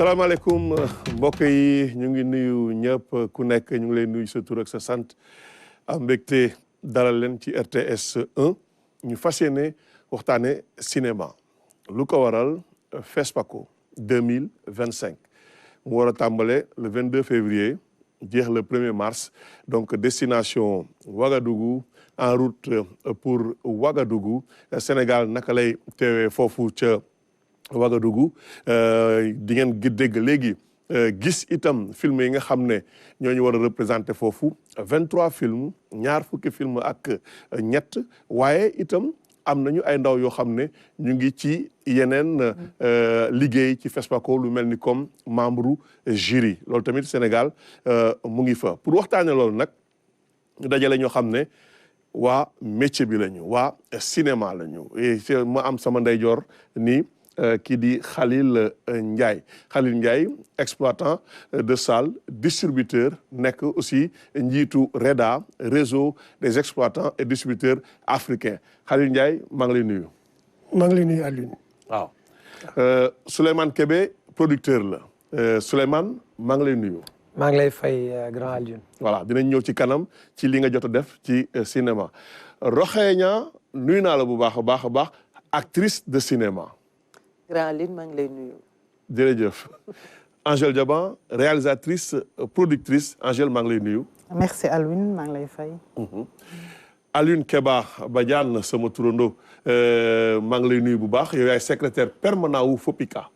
salaamaaleykum mbokk yi ñu ngi nuyu ñëpp ku nekk ñu ngi lay nuyu sa tur ak sa sant am mbégte dalal leen ci RTS 1 ñu fas yéene waxtaane cinéma lu ko waral FESPACO 2025 mu war a tàmbale le 22 février jeex le 1er mars donc destination Ouagadougou en route pour Ouagadougou Sénégal naka lay teewee foofu ca Ouagadougou di ngeen dégg léegi gis itam film yi nga xam ne ñooñu war a représenté foofu 23 films ñaar fukki film ak ñett waaye itam am nañu ay ndaw yoo xam ne ñu ngi ci yeneen liggéey ci FESPACO lu mel ni comme membre jury loolu tamit Sénégal mu ngi fa pour waxtaane loolu nag ñu dajale ñoo xam ne waa métier bi lañu waa cinéma lañu ma am sama ndeyjoor ni kii di Khalil Ndiaye exploitant de salle distributeur nekk aussi njiitu REDA réseau des exploitants et distributeurs africains Khalil Ndiaye maa ngi lay nuyu. maa ngi lay nuyu Alioune. waaw Souleymane Kébé producteur la Souleymane maa ngi lay nuyu. maa ngi lay fay grand Alioune. voilà dinañ ñëw ci kanam ci li nga jot a def ci cinéma Roxeña nuyu naa la bu baax a baax actrice de cinéma. Grand Aline maa ngi lay nuyu. jërëjëf Angèle Diaban réalisatrice productrice Angèle maa ngi lay nuyu. merci Alioune maa ngi lay fay. Alioune Keba Badiane sama turando maa ngi lay nuyu bu baax yow yaay secrétaire permanent wu FOPICA.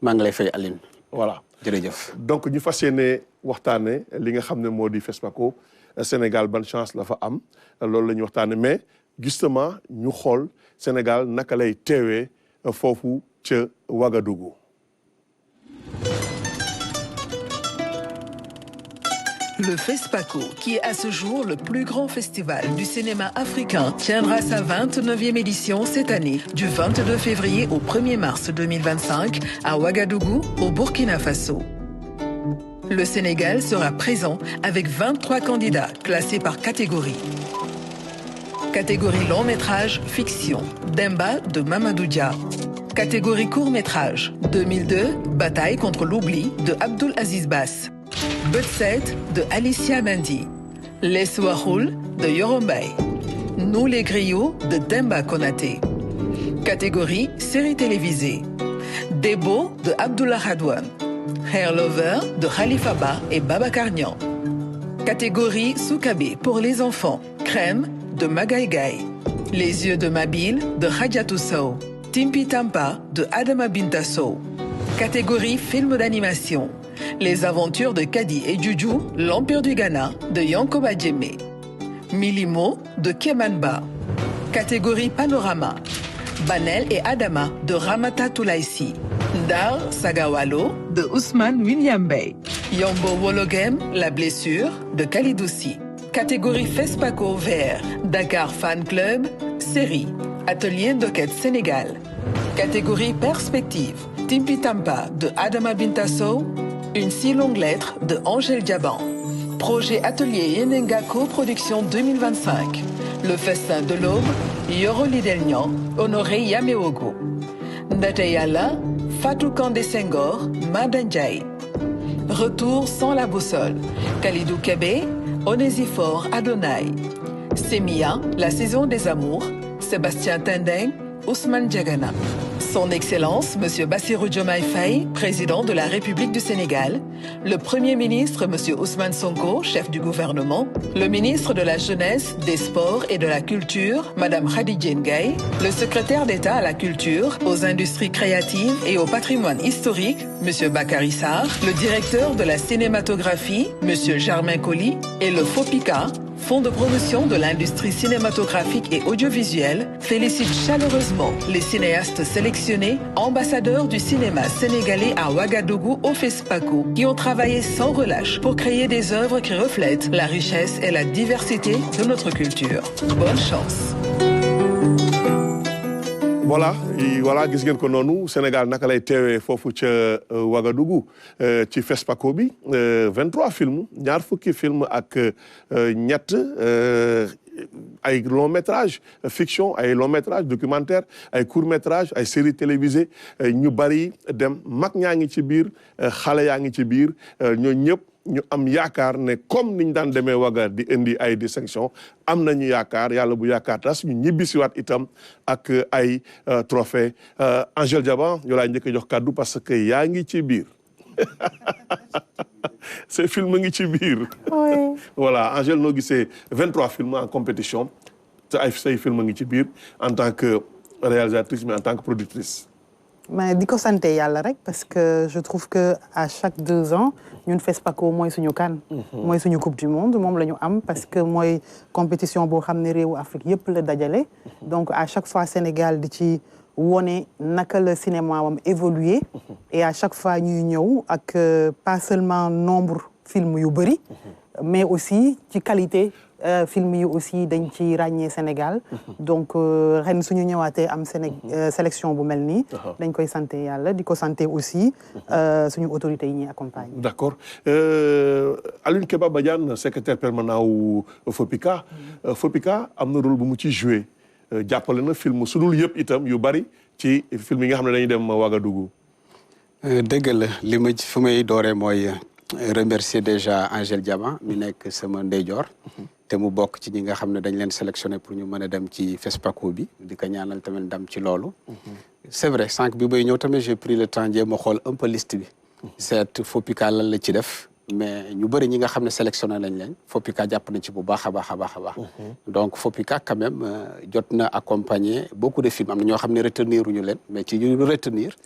maa ngi lay fay Alioune. voilà jërëjëf. donc ñu fas yéene waxtaane li nga xam ne moo di FESPACO Sénégal ban chance la fa am loolu la ñuy waxtaane mais justement ñu xool Sénégal naka lay teewee foofu ca Ouagadougou. Le FESPACO, qui est à ce jour le plus grand festival du cinéma africain, tiendra sa 29e édition cette année, du 22 février au 1er mars 2025, à Ouagadougou, au Burkina Faso. Le Sénégal sera présent avec 23 candidats classés par catégorie. Catégorie long métrage, fiction, Demba de Mamadou Dia. Catégorie court-métrage, 2002, Bataille contre l'oubli de Abdoul Aziz Bass. Budset de Alicia Mendy. Les Souahoul de Yorombay. Nous les griots de Demba Konaté. Catégorie série télévisée. Debo de Abdullah Hadouane. Hair Lover de Khalifa Ba et Baba Karnian. Catégorie Soukabe pour les enfants. Crème de Magaïgaï. Les yeux de Mabil de Khadjatou Sow. Timpi Tampa de Adama Bintasso. Catégorie film d'animation. Les aventures de Kadi et Juju, l'Empire du Ghana de Yankoba Djemé. Milimo de Kemanba. Catégorie panorama. Banel et Adama de Ramata Toulaïsi. Dar Sagawalo de Ousmane William Bey. Yombo Wologem, la blessure de Kalidoussi. Catégorie FESPACO vert. Dakar Fan Club, série. Atelier Docket Sénégal. Catégorie perspective. Timpi Tampa de Adama Bintasso. Une si longue lettre de Angèle Diaban. Projet Atelier Yenenga Co-production 2025. Le festin de l'aube, Yoro Lidelnian, Honoré Yameogo. Ndateyala, Fatou Kandé Senghor, Madandjaï. Retour sans la boussole. Khalidou Kébé, Onésiphore Adonai. Semia, La saison des amours, Sébastien Tendeng, Ousmane Diagana. Son Excellence, M. Bassirou Diomaye Faye, président de la République du Sénégal, le Premier ministre, M. Ousmane Sonko, chef du gouvernement, le ministre de la Jeunesse, des Sports et de la Culture, Mme Khadija Ndiaye, le secrétaire d'État à la Culture, aux Industries créatives et au patrimoine historique, M. Bakary Sarr, le directeur de la cinématographie, M. Germain Colli, et le FOPICA, Fonds de promotion de l'industrie cinématographique et audiovisuelle, félicite chaleureusement les cinéastes sélectionnés, ambassadeurs du cinéma sénégalais à Ouagadougou au FESPACO, qui ont travaillé sans relâche pour créer des œuvres qui reflètent la richesse et la diversité de notre culture. Bonne chance. Voilà, voilà gis ngeen ko noonu Sénégal naka lay teewee foofu ca Ouagadougou ci FESPACO bi 23 films ñaar fukki film ak ñett ay long métrage fiction ay long métrage documentaire ay court métrage ay série télévisée ñu bari dem mag ñaa ngi ci biir xale yaa ngi ci biir ñoo ñëpp ñu am yaakaar ne comme niñ daan demee Ouaga di indi ay distinction am nañu yaakaar yàlla bu yaakaar tas ñu ñibbisiwaat itam ak ay trophée Angèle Diaba yoo laa njëkk a jox kàddu parce que yaa ngi ci biir ces films ngi ci biir. Oui. Voilà Angèle noo gisee 23 films en compétition te ay say film ngi ci biir en tant que réalisatrice mais en tant que productrice. mais di ko sant yàlla rek parce que je trouve que à chaque 2 ans ñun FESPACO mooy suñu CAN. mooy suñu coupe du monde moom la ñu am parce que mooy compétition boo xam ne réewu Afrique yëpp la dajale. donc à chaque fois Sénégal di ci wone naka la cinéma wam évoluer et à chaque fois ñuy ñëw ak pas seulement nombre film yu bëri mais aussi ci qualité film yi aussi dañ ci ràññee Sénégal donc ren suñu ñëwaatee am sélection bu mel nii dañ koy santé yàlla di ko santé aussi suñu autorités yi ñuy accompagner. D'accord Alioune Keba Badiane secrétaire permanent wu FOPICA FOPICA am na rôle bu mu ci joué jàppale na film su dul yëpp itam yu bari ci film yi nga xam ne dañuy dem Ouagadougou. dëgg la li ma fu may dooree mooy remercier déjà Angèle Diaba mi nekk sama ndeyjoor te mu bokk ci ñi nga xam ne dañ leen sélectionné pour ñu mën a dem ci FESPACO bi di ko ñaanal tamit ndam ci loolu. c'est vrai sànq bi bay ñëw tamit j'ai pris le temps jéem a xool un peu liste bi. seet FOPICA lan la ci def. mais ñu bëri ñi nga xam ne sélectionné lañ leen FOPICA jàpp na ci bu baax a baax a baax a baax. donc FOPICA quand même jot na accompagner beaucoup de films am na ñoo xam ne retenir uñu leen mais ci ñu retenir.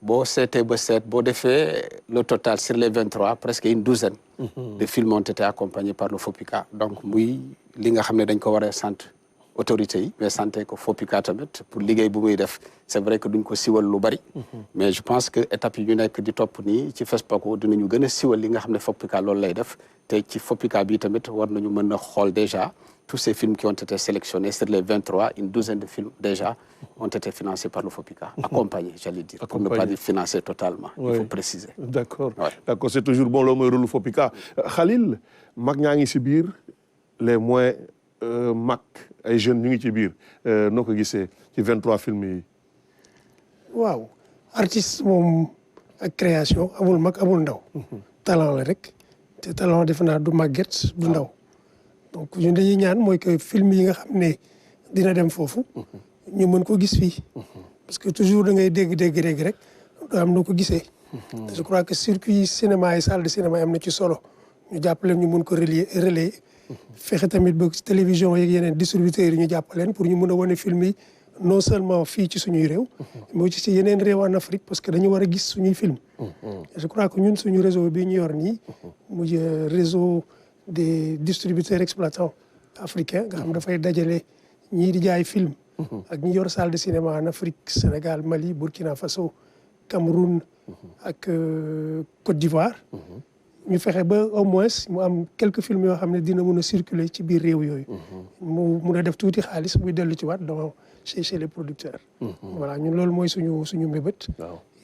boo seetee ba seet boo defee le total sur les 23 presque une douzaine. de films ont été accompagnés par le FOPICA donc muy li nga xam ne dañ ko war a sant autorités yi mais santé ko FOPICA tamit pour liggéey bu muy def c'est vrai que duñ ko siwal lu bari. mais je pense que étape yi ñu nekk di topp nii ci FESPACO dinañu gën a siwal li nga xam ne FOPICA loolu lay def te ci FOPICA bi tamit war nañu mën a xool déjà tous ces films qui ont été sélectionnés sur les 23 une douzaine de films déjà ont été financés par le FOPICA accompagnés j'allais dire pour ne pas dire financés totalement. Il faut préciser. D'accord d'accord c'est toujours bon loolu mooy rôle FOPICA Khalil mag ñaa ngi ci biir les moins mag ay jeunes ñu ngi ci biir noo ko gisee ci 23 films yi. waaw artiste moom ak création amul mag amul ndaw. talent la rek te talent defe naa du màgget du ndaw. donc ñun dañuy ñaan mooy que film yi nga xam ne dina dem foofu. ñu mën ko gis fii. parce que toujours da ngay dégg rek doo am noo ko gisee. je crois que circuit cinéma yi salle de cinéma yi am na ci solo ñu jàppale ñu mën ko relayer. fexe tamit ba télévision yeeg yeneen distributeurs yi ñu jàppaleen pour ñu mën a wane film yi non seulement fii ci suñuy réew. mais aussi ci yeneen réew en Afrique parce que dañu war a gis suñuy film. je crois que ñun suñu réseau bi ñu yor nii. muy réseau des distributeurs exploitants africains nga xam dafay dajale ñii di jaay film. ak ñi yor salle de cinéma en Afrique Sénégal Mali Burkina Faso Cameroun ak Côte d'Ivoire. ñu fexe ba au moins mu am quelques films yoo xam ne dina mën a circuler ci biir réew yooyu. mu mun a def tuuti xaalis muy dellu ci waat dans chez les producteurs. voilà ñun loolu mooy suñu mbébét.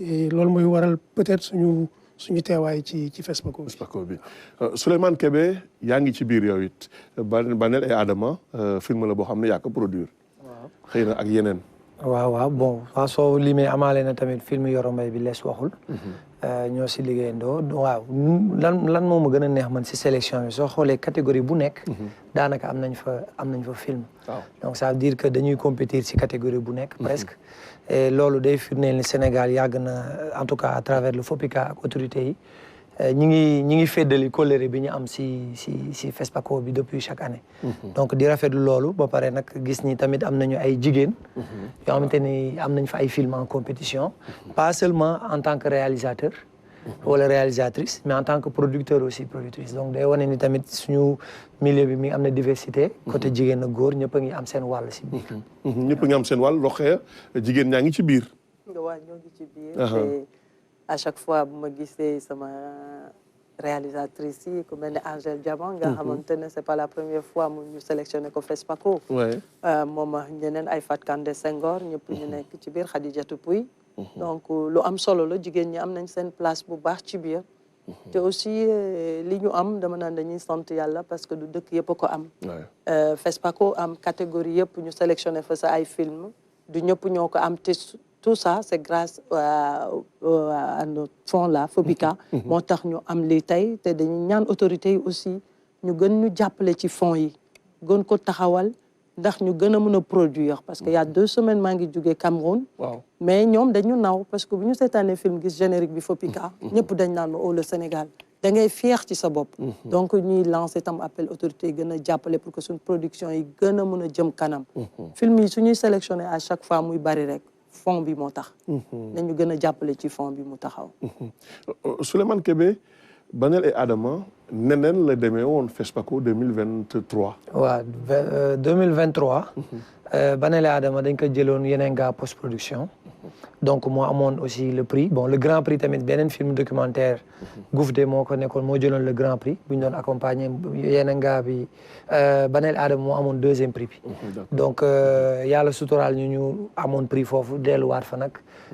et loolu mooy waral peut-être suñu teewaay ci FESPACO bi. FESPACO bi Souleymane Kébé yaa ngi ci biir yow it Banel et Adama film la boo xam ne yaa ko produire. waaw xëy na ak yeneen. waaw bon soo limee amaale na tamit film Yoro Mbaye bi lees waxul. ñoo si liggéeyandoo waaw lan moo ma gën a neex man si sélection bi soo xoolee catégorie bu nekk. daanaka am nañ fa film. donc ça veut dire que dañuy compétir si catégorie bu nekk. presque et loolu day firndeel ni Sénégal yàgg na en tout cas à travers le FOPICA ak autorités yi ñi ngi féddali kóllëre bi ñu am si FESPACO bi depuis chaque année. donc di rafetlu loolu ba pare nag gis ni tamit am nañu ay jigéen. yoo xamante ni am nañ fa ay film en compétition. pas seulement en tant que réalisateur. wala réalisatrice mais en tant que producteur aussi productrice donc day wane ni tamit suñu milieu bi mi am na diversité. côté jigéen ak góor ñëpp a ngi am seen wàll si biir. ñëpp a ngi am seen wàll Rokhaya jigéen ñaa ngi ci biir. waaw ñoo ngi ci biir. à chaque fois bu ma gisee sama réalisatrice yi ku mel ne Angèle Diaban nga xamante ne c'est pas la première fois mu ñu sélectionné ko FESPACO. moom ñeneen ay Fatou Kandé Senghor ñëpp ñu nekk ci biir Khadijatou Pouye. donc lu am solo la jigéen ñi am nañ seen place bu baax ci biir. te aussi li ñu am dama naan dañuy sant yàlla parce que du dëkk yëpp a ko am. FESPACO am catégorie yëpp ñu sélectionné fa sa ay film du ñëpp ñoo ko am te tout ça c'est grâce à notre fonds là FOPICA. moo tax ñu am lii tey te dañuy ñaan autorités yi aussi ñu gën ñu jàppale ci fonds yi gën ko taxawal ndax ñu gën a mën a produire parce que y a 2 semaines maa ngi jógee Cameroun. mais ñoom dañu naw parce que bu ñu seetaanee film gis générique bi FOPICA. ñëpp dañ naan oh le Sénégal da ngay fier ci sa bopp. donc ñuy lancer tam appel autorités yi gën a jàppale pour que suñu production yi gën a mën a jëm kanam. film yi suñuy sélectionné à chaque fois muy bari rek fond bi moo tax. nañu gën a jàppale ci fond bi mu taxaw. Souleymane Kébé Banel et Adama neneen la demee woon FESPACO 2023. waaw 2023. Banel et Adama dañ ko jëloon Yenenga post-production. donc moo amoon aussi le prix bon le grand prix tamit beneen film documentaire. Goufde moo ko nekkoon moo jëloon le grand prix bu ñu doon accompagner Yenenga bi Banel et Adama moo amoon 2e prix bi. donc yàlla suturaal ñu amoon prix foofu delluwaat fa nag.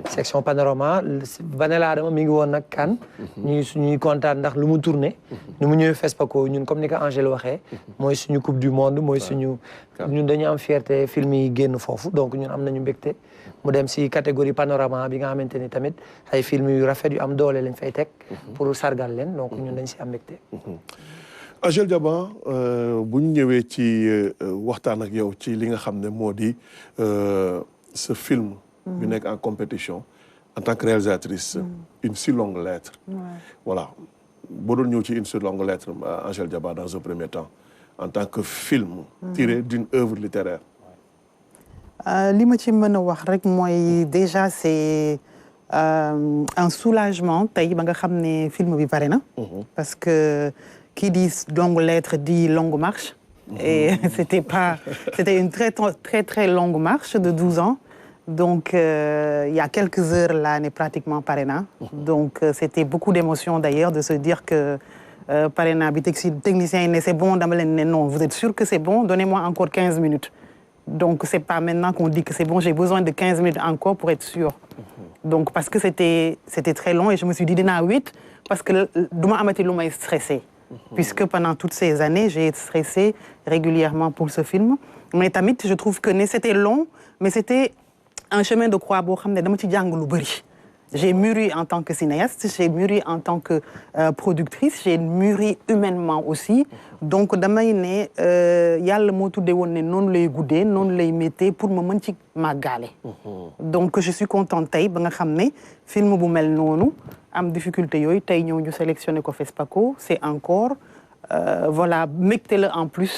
section panorama Banel et Adama mi ngi woon nag kan. ñuy kontaan ndax lu mu tourné. nu mu ñëwee FESPACO ñun comme ni ko Angèle waxee. mooy suñu coupe du monde mooy suñu. ñun dañu am fierté film yi génn foofu donc ñun am nañu mbégte. mu dem si catégorie panorama bi nga xamante ni tamit ay film yu rafet yu am doole lañ fay teg. pour sargal leen donc ñun dañ si am mbégte. Angèle Diaban bu ñu ñëwee ci waxtaan ak yow ci li nga xam ne moo di ce film. bi nekk en compétition en tant que réalisatrice. une si longue lettre. voilà boo doon ñëw ci une si longue lettre Angèle Diaban dans un premier temps en tant que film. tiré d'une œuvre littéraire. li ma ci mën a wax rek mooy déjà c'est un soulagement tey ba nga xam ne film bi pare na. parce que qui dit longue lettre dit longue marche. et c'était une très longue marche de 12 ans. donc il y a quelques heures là on est pratiquement pare na. donc c'était beaucoup d'émotions d'ailleurs de se dire que pare na bi technicien yi ne c'est bon dama leen ne non vous êtes sûr que c'est bon donnez-moi encore 15 minutes. donc c'est pas maintenant qu'on dit que c'est bon j'ai besoin de 15 minutes encore pour être sûr. donc parce que c'était très long et je me suis dit dinaa wéet parce que du ma amati lu may stressé. puisque pendant toutes ces années j'ai stressé régulièrement pour ce film mais tamit je trouve que c'était long mais c'était un chemin de croix boo xam ne dama ci jàng lu bari. j'ai mûri en tant que cinéaste j'ai mûri en tant que productrice j'ai mûri humainement aussi donc damay ne yàlla moo tuddee woon ne noonu lay guddee noonu lay méttee pour ma mën ci màggaale. donc je suis contente tey ba nga xam ne film bu mel noonu am difficulté yooyu tey ñëw ñu sélectionné ko FESPACO c'est encore voilà mbégte la en plus.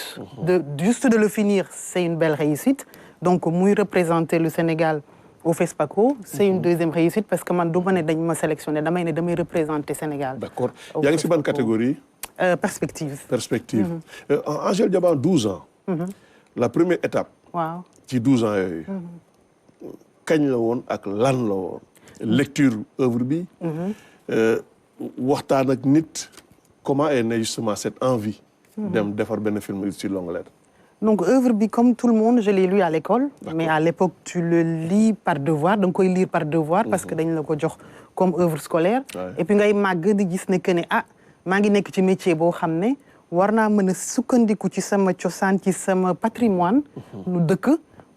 juste de le finir c'est une belle réussite donc muy représenter le Sénégal. au FESPACO c'est une deuxième réussite parce que man du ma ne dañ ma sélectionné damay représenter Sénégal. d'accord yaa ngi ci ban catégorie. perspective. Angèle Diaban 12 ans. la première étape. waaw ci 12 ans yooyu. kañ la woon ak lan la woon. lecture œuvre bi. waxtaan ak nit. comment est née justement cette envie. dem defar benn film sur longue lettre. donc œuvre bi comme tout le monde je l'ai lu à l'école mais à l'époque tu le lis par devoir da nga koy lire par devoir parce que dañ la ko jox comme œuvre scolaire et puis ngay màgg di gis ne que ne maa ngi nekk ci métier boo xam ne war naa mën a sukkandiku ci sama cosaan ci sama patrimoine nu dëkk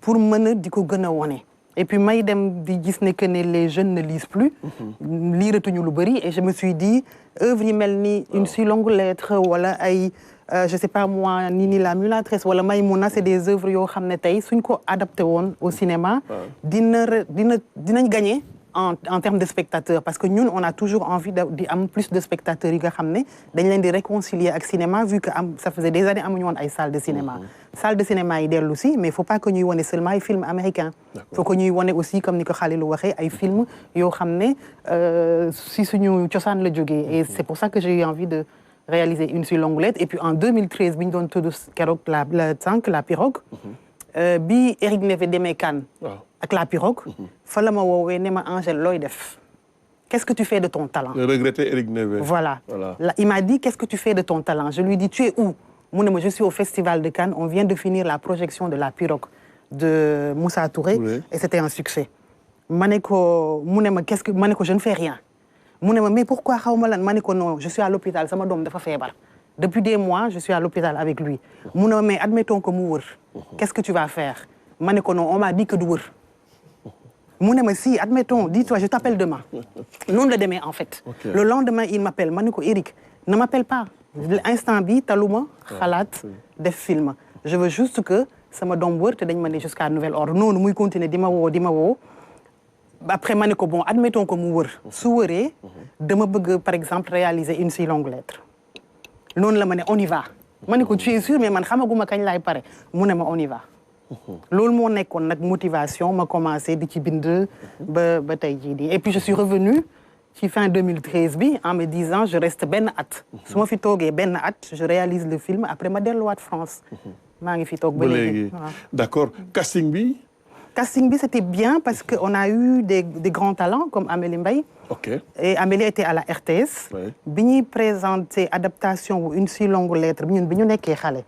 pour mën a di ko gën a wone et puis may dem di gis ne que ne les jeunes ne lisent plus liiratuñu lu bari et je me suis dit œuvre yi mel ni une si longue lettre wala ay je sais pas moi Nini la Mulâtresse wala Maïmouna c'est des œuvres yoo xam ne tey suñ ko adapté woon au cinéma dinañ gagner en termes de spectateurs parce que ñun on a toujours envie di am plus de spectateurs yi nga xam ne dañ leen di réconcilier ak cinéma vu que ça faisait des années amuñu woon ay salle de cinéma salle de cinéma yi dellu si mais il faut pas que ñuy wone seulement ay films américains faut que ñuy wone aussi comme ni ko Khalilou waxee ay films yoo xam ne si suñu cosaan la jógee et c'est pour ça que j'ai eu envie de réaliser une si longue lettre et puis en 2013 bi ñu doon tudd keroog la pirogue bi Éric Neve demee Cannes ak la pirogue fa la ma woowee ne ma Angèle looy def qu'est-ce que tu fais de ton talent? Le regretté Éric Nevé. Voilà. Là, il m'a dit, qu'est-ce que tu fais de ton talent? Je lui ai dit, tu es où? Je suis au Festival de Cannes. On vient de finir la projection de La Pirogue de Moussa Touré. Oui. Et c'était un succès. Qu'est-ce que... je ne fais rien. Mais pourquoi? Non, je suis à l'hôpital. Depuis des mois, je suis à l'hôpital avec lui. Mais admettons que je qu'est-ce que tu vas faire? Non, on m'a dit que je si, admettons, dis-toi, je t'appelle demain. Non, le demain, en fait. Okay. Le lendemain, il m'appelle. Eric, ne m'appelle pas. L'instant bi, taluma, khalat, des films. Je veux juste que ça me donne word et jusqu'à nouvel ordre. Non, nous continuer dimawo. Après, bon, admettons que nous souhaitons, par exemple, réaliser une si longue lettre. Non, on y va. Tu es sûr, mais je ne sais pas on y va. Lol mo nekkoon nak motivation ma commencé di ci bind ba tay ji di et puis je suis revenue ci fin 2013 bi en me disant je reste ben at suma fi togué ben at je réalise le film après ma delluwaat France ma ngi fi tok ba légui. D'accord. Casting bi c'était bien parce que on a eu des grands talents comme Amélie Mbaye. OK. Et Amélie était à la RTS. Bi ñuy présenter adaptation une si longue lettre bi ñu nekké xalé.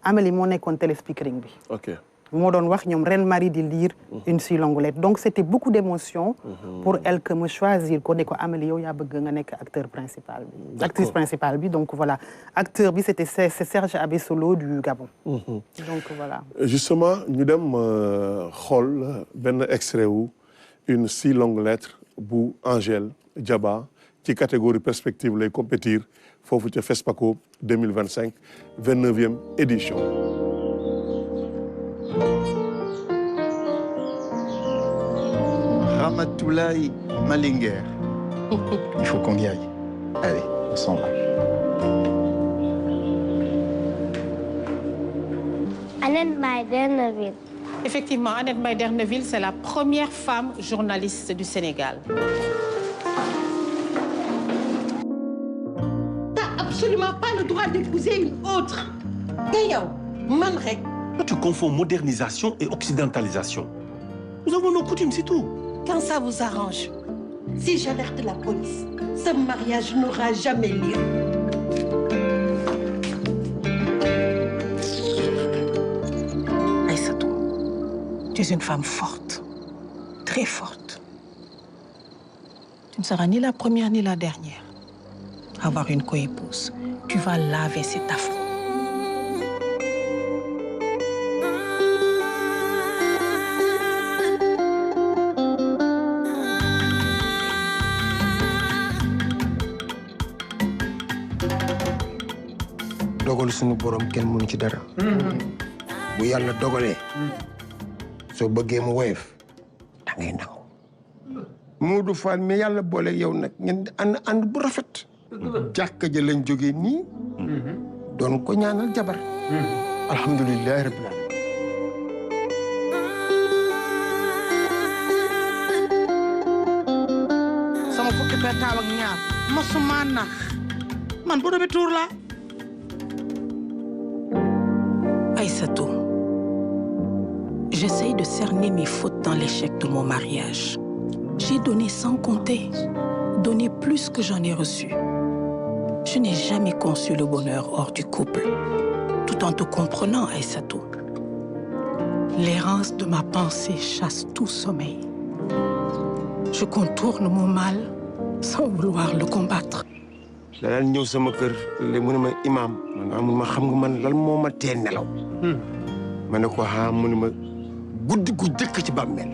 Amélie mo nekkoon téléspeakering bi. OK. Reine Marie de lire une si longue lettre. Donc c'était beaucoup d'émotions pour elle que me choisir qu'on est Amélie yow ya bëgg nga nek acteur principal bi. Actrice principale bi donc voilà. Acteur bi c'était Serge Abessolo du Gabon. Donc voilà. Justement ñu dem xol ben extrait wu une si longue lettre bu Angèle Diaba ci catégorie perspective lay compétir fofu ci FESPACO 2025 29e édition. Ramatoulaye Malinger. Il faut qu'on y aille. Allez, on s'en va. Annette Maïderneville. Effectivement, Annette Maïderneville, c'est la première femme journaliste du Sénégal. T'as absolument pas le droit d'épouser une autre. Manrek. Tu confonds modernisation et occidentalisation. Nous avons nos coutumes, c'est tout. Quand ça vous arrange, si j'alerte la police, ce mariage n'aura jamais lieu. Aïssatou, tu es une femme forte, très forte. Tu ne seras ni la première ni la dernière à avoir une coépouse. Tu vas laver cet affront. dogal suñu borom kenn mënu ci dara. bu yàlla dogalee. soo bëggee mu woyof da ngay nangu. Modou Fall mais yàlla boole yow nag ngeen ànd bu rafet. jàkka ja lañ jógee nii. doon ko ñaanal jabar. alhamdulilah rabbil alamin. sama fukki pertaaw ak ñaar mosuma nax man bu demee tuur la. Aïssatou, j'essaye de cerner mes fautes dans l'échec de mon mariage. J'ai donné sans compter, donné plus que j'en ai reçu. Je n'ai jamais conçu le bonheur hors du couple, tout en te comprenant, Aïssatou. L'errance de ma pensée chasse tout sommeil. Je contourne mon mal sans vouloir le combattre. da ñëw sama kër le mu ne ma imam ma xam nga man lan moo ma tee nelaw. ma ne ko ah mu ne ma guddi gu jëkk ci bàmmeel.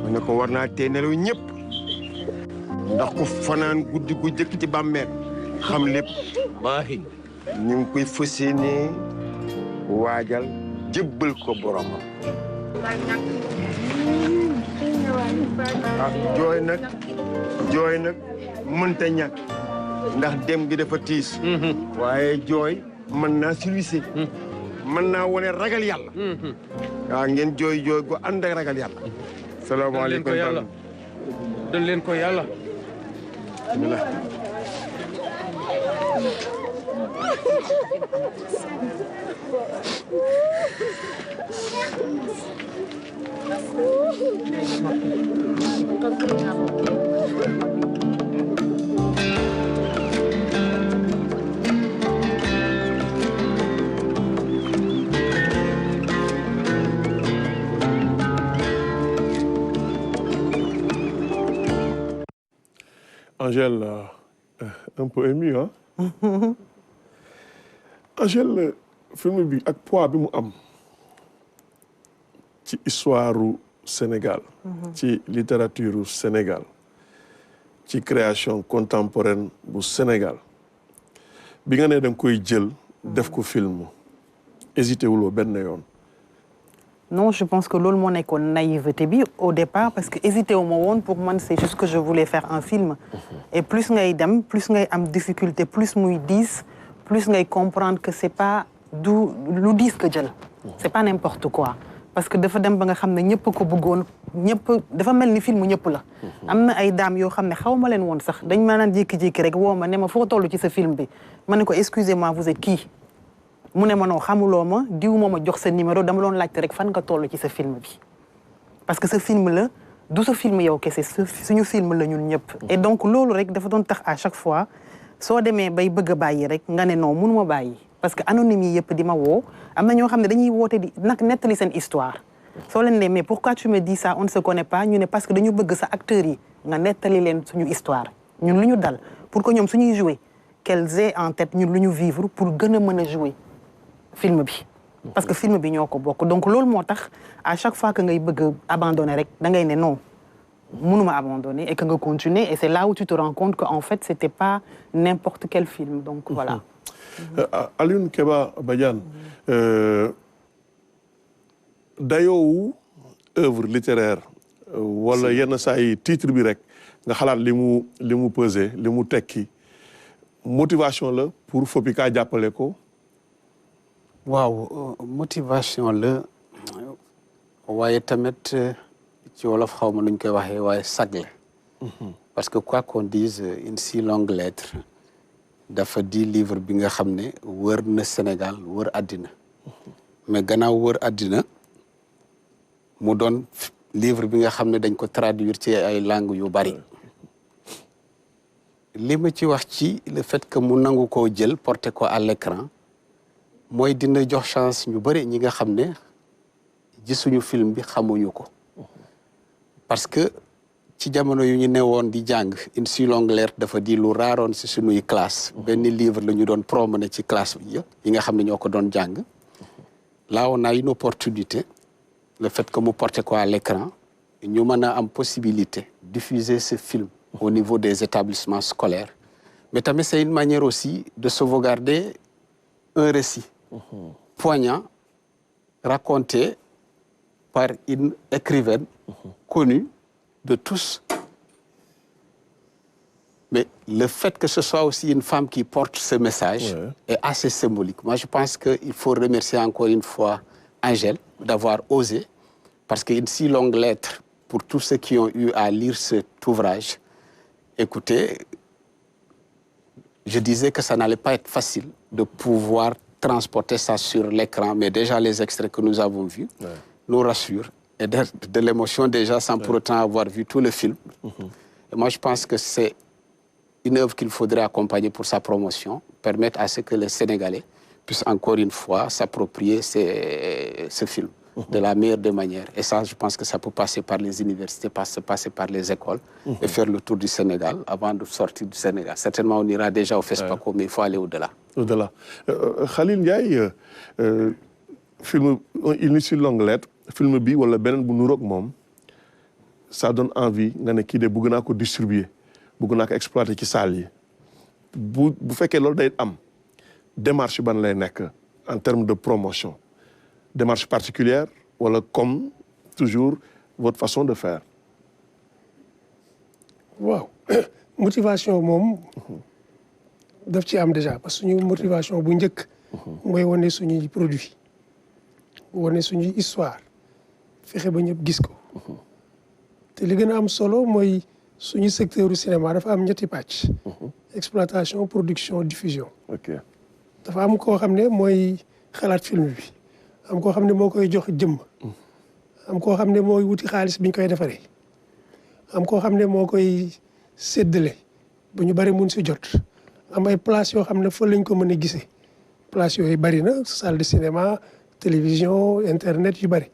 ma ne ko war naa tee nelaw ñëpp ndax ku fanaan guddi gu jëkk ci bàmmeel xam lépp. ñu ngi koy fas yéene waajal jébbal ko boromam. jooy nag mënta ñàkk ndax dem gi dafa tiis. waaye jooy mën naa silwise. mën naa wone ragal yàlla. waaw ngeen jooy gu ànd ak ragal yàlla. salaamaaleykum. dal leen ko yàlla. Angèle, un peu ému, hein? Angèle, film bi ak poids bi mu am ci histoire du Sénégal, ci littérature du Sénégal, ci création contemporaine bu Sénégal. Bi nga ne da nga koy jël def ko film, hésité wuloo benn yoon. Non, je pense que loolu moo nekkoon naïveté bi au départ parce que hésité wu ma woon pour man c'est juste que je voulais faire un film. Et plus ngay dem, plus ngay am difficulté, plus muy diis, plus ngay comprendre que c'est pas lu diis que jël. C'est pas n'importe quoi. Parce que dafa dem ba nga xam ne ñëpp ko bëggoon ñëpp dafa mel ni film ñëpp la. am na ay dames yoo xam ne xaw ma leen woon sax dañ ma naan jékki-jékki rek woo ma ne ma foo toll ci sa film bi ma ne ko excusez-moi vous êtes qui. mu ne ma non xamuloo ma diw moo ma jox sa numéro dama doon laajte rek fan nga toll ci sa film bi parce que ce film la du sa film yow kese suñu film la ñun ñëpp. et donc loolu rek dafa doon tax à chaque fois soo demee bay bëgg a bàyyi rek nga ne non mënuma bàyyi parce que anonyme yi yëpp di ma woo am na ñoo xam ne dañuy woote di nag nettali seen histoire soo leen ne mais pourquoi tu me dis ça on ne se connaît pas ñu ne parce que dañu bëgg sa acteurs yi nga nettali leen suñu histoire ñun lu ñu dal pour que ñoom suñuy jouer qu'elles aient en tête ñun lu ñu vivre pour gën a mën a jouer film bi parce que film bi ñoo ko bokk donc loolu moo tax à chaque fois que ngay bëgg abandonner rek da ngay ne non mënuma abandonner et que nga continuer et c'est là où tu te rends compte que en fait c'était pas n'importe quel film donc voilà. Alioune Keba Badiane dayoowu œuvre littéraire wala yenn saa yi titre bi rek nga xalaat li mu pesé li mu tekki motivation la pour FOPICA jàppale ko. waaw motivation la waaye tamit ci wolof xaw ma nuñ koy waxee waaye sag la parce que quoi qu'on dise une si longue lettre dafa di livre bi nga xam ne wër na Sénégal wër àddina mais gannaaw wër àddina mu doon livre bi nga xam ne dañ ko traduire ci ay langues yu bari li ma ci wax ci le fait que mu nangu koo jël porter ko à l'écran mooy dina jox chance ñu bëri ñi nga xam ne gisuñu film bi xamuñu ko parce que ci jamono yu ñu newoon di jàng une si longue lettre dafa di lu raaroon si suñuy classe benn livre la ñu doon promener ci classe bi yi nga xam ne ñoo ko doon jàng là on a une opportunité le fait que mu porter ko à l'écran ñu mën a am possibilité diffuser ce film au niveau des établissements scolaires mais tamit c'est une manière aussi de sauvegarder un récit poignant raconté par une écrivaine connue de tous. Mais le fait que ce soit aussi une femme qui porte ce message est assez symbolique. Moi, je pense qu'il faut remercier encore une fois Angèle d'avoir osé, parce qu'une si longue lettre, pour tous ceux qui ont eu à lire cet ouvrage, écoutez, je disais que ça n'allait pas être facile de pouvoir transporter ça sur l'écran, mais déjà les extraits que nous avons vus nous rassurent et de l'émotion déjà sans pour autant avoir vu tout le film. Et moi, je pense que c'est une œuvre qu'il faudrait accompagner pour sa promotion, permettre à ce que les Sénégalais puissent encore une fois s'approprier ce film de la meilleure des manières. Et ça, je pense que ça peut passer par les universités, passer par les écoles et faire le tour du Sénégal avant de sortir du Sénégal. Certainement, on ira déjà au FESPACO, mais il faut aller au-delà. Au-delà. Khalil Ndiaye, film Une si longue lettre, film bi wala benen bu nuroog mom, ça donne envie nga ne kii de bëgg naa ko distribuer, bëgg naa ko exploiter ci salle yi. Bu fekkee loolu day am démarche ban lay nekk en termes de promotion. Démarche particulière wala comme toujours votre façon de faire. waaw motivation moom daf ci am déjà parce que suñu motivation bu njëkk mooy wane suñuy produit wane suñuy histoire fexe ba ñëpp gis ko te li gën a am solo mooy suñu secteur du cinéma dafa am ñetti pàcc exploitation production diffusion dafa am koo xam ne mooy xalaat film bi am koo xam ne moo koy jox jëmm am koo xam ne mooy wuti xaalis bi ñu koy defaree am koo xam ne moo koy séddale bu ñu bari mun si jot am ay place yoo xam ne fa lañ ko mën a gisee place yooyu bari na salle de cinéma télévision internet yu bari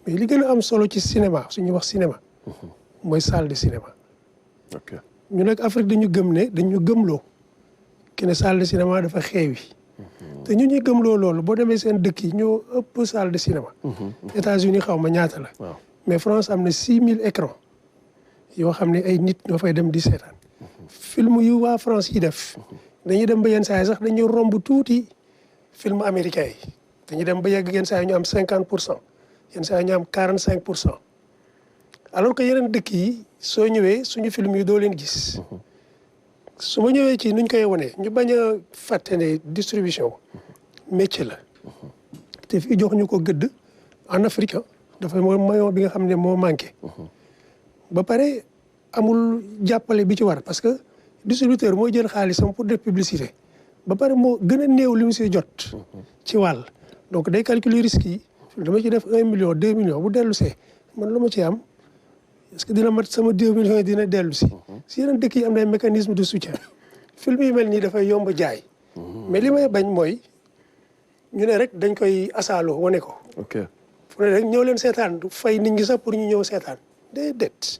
mais li gën a am solo ci cinéma suñuy wax cinéma mooy salle de cinéma. ñu nag Afrique dañu gëm ne dañu gëmloo ki ne salle de cinéma dafa xeewi te ñu ñuy gëmloo loolu boo demee seen dëkk yi ñoo ëpp salle de cinéma. États-Unis xaw ma ñaata la. mais France am na 6000 écrans yoo xam ne ay nit ñoo fay dem di seetaan. film yu waa France yi def dañuy dem ba yenn saa yi sax dañuy romb tuuti film américain yi dañuy dem ba yegg yenn saa yi ñu am 50% yenn saa yi ñu am 45%. alors que yeneen dëkk yi soo ñëwee suñu film yi doo leen gis su ma ñëwee ci nuñ koy wonee ñu bañ a fàtte ne distribution métier la te fii jox ñu ko gëdd en Afrique dafa mooy maillon bi nga xam ne moo manqué ba pare amul jàppale bi ci war parce que distributeur mooy jël xaalisam pour def publicité ba pare moo gën a néew li mu si jot ci wàll donc day calculer risques yi dama ci def 1 million 2 millions bu dellu see man lu ma ci am est-ce que dina mat sama 2 millions dina dellu si yeneen dëkk yi am na ay mécanisme de soutien film yi mel nii dafay yomb jaay mais li may bañ mooy ñu ne rek dañ koy asaaloo wane ko fu ne rek ñëw leen seetaan fay nit ñi sax pour ñu ñëw seetaan déedéet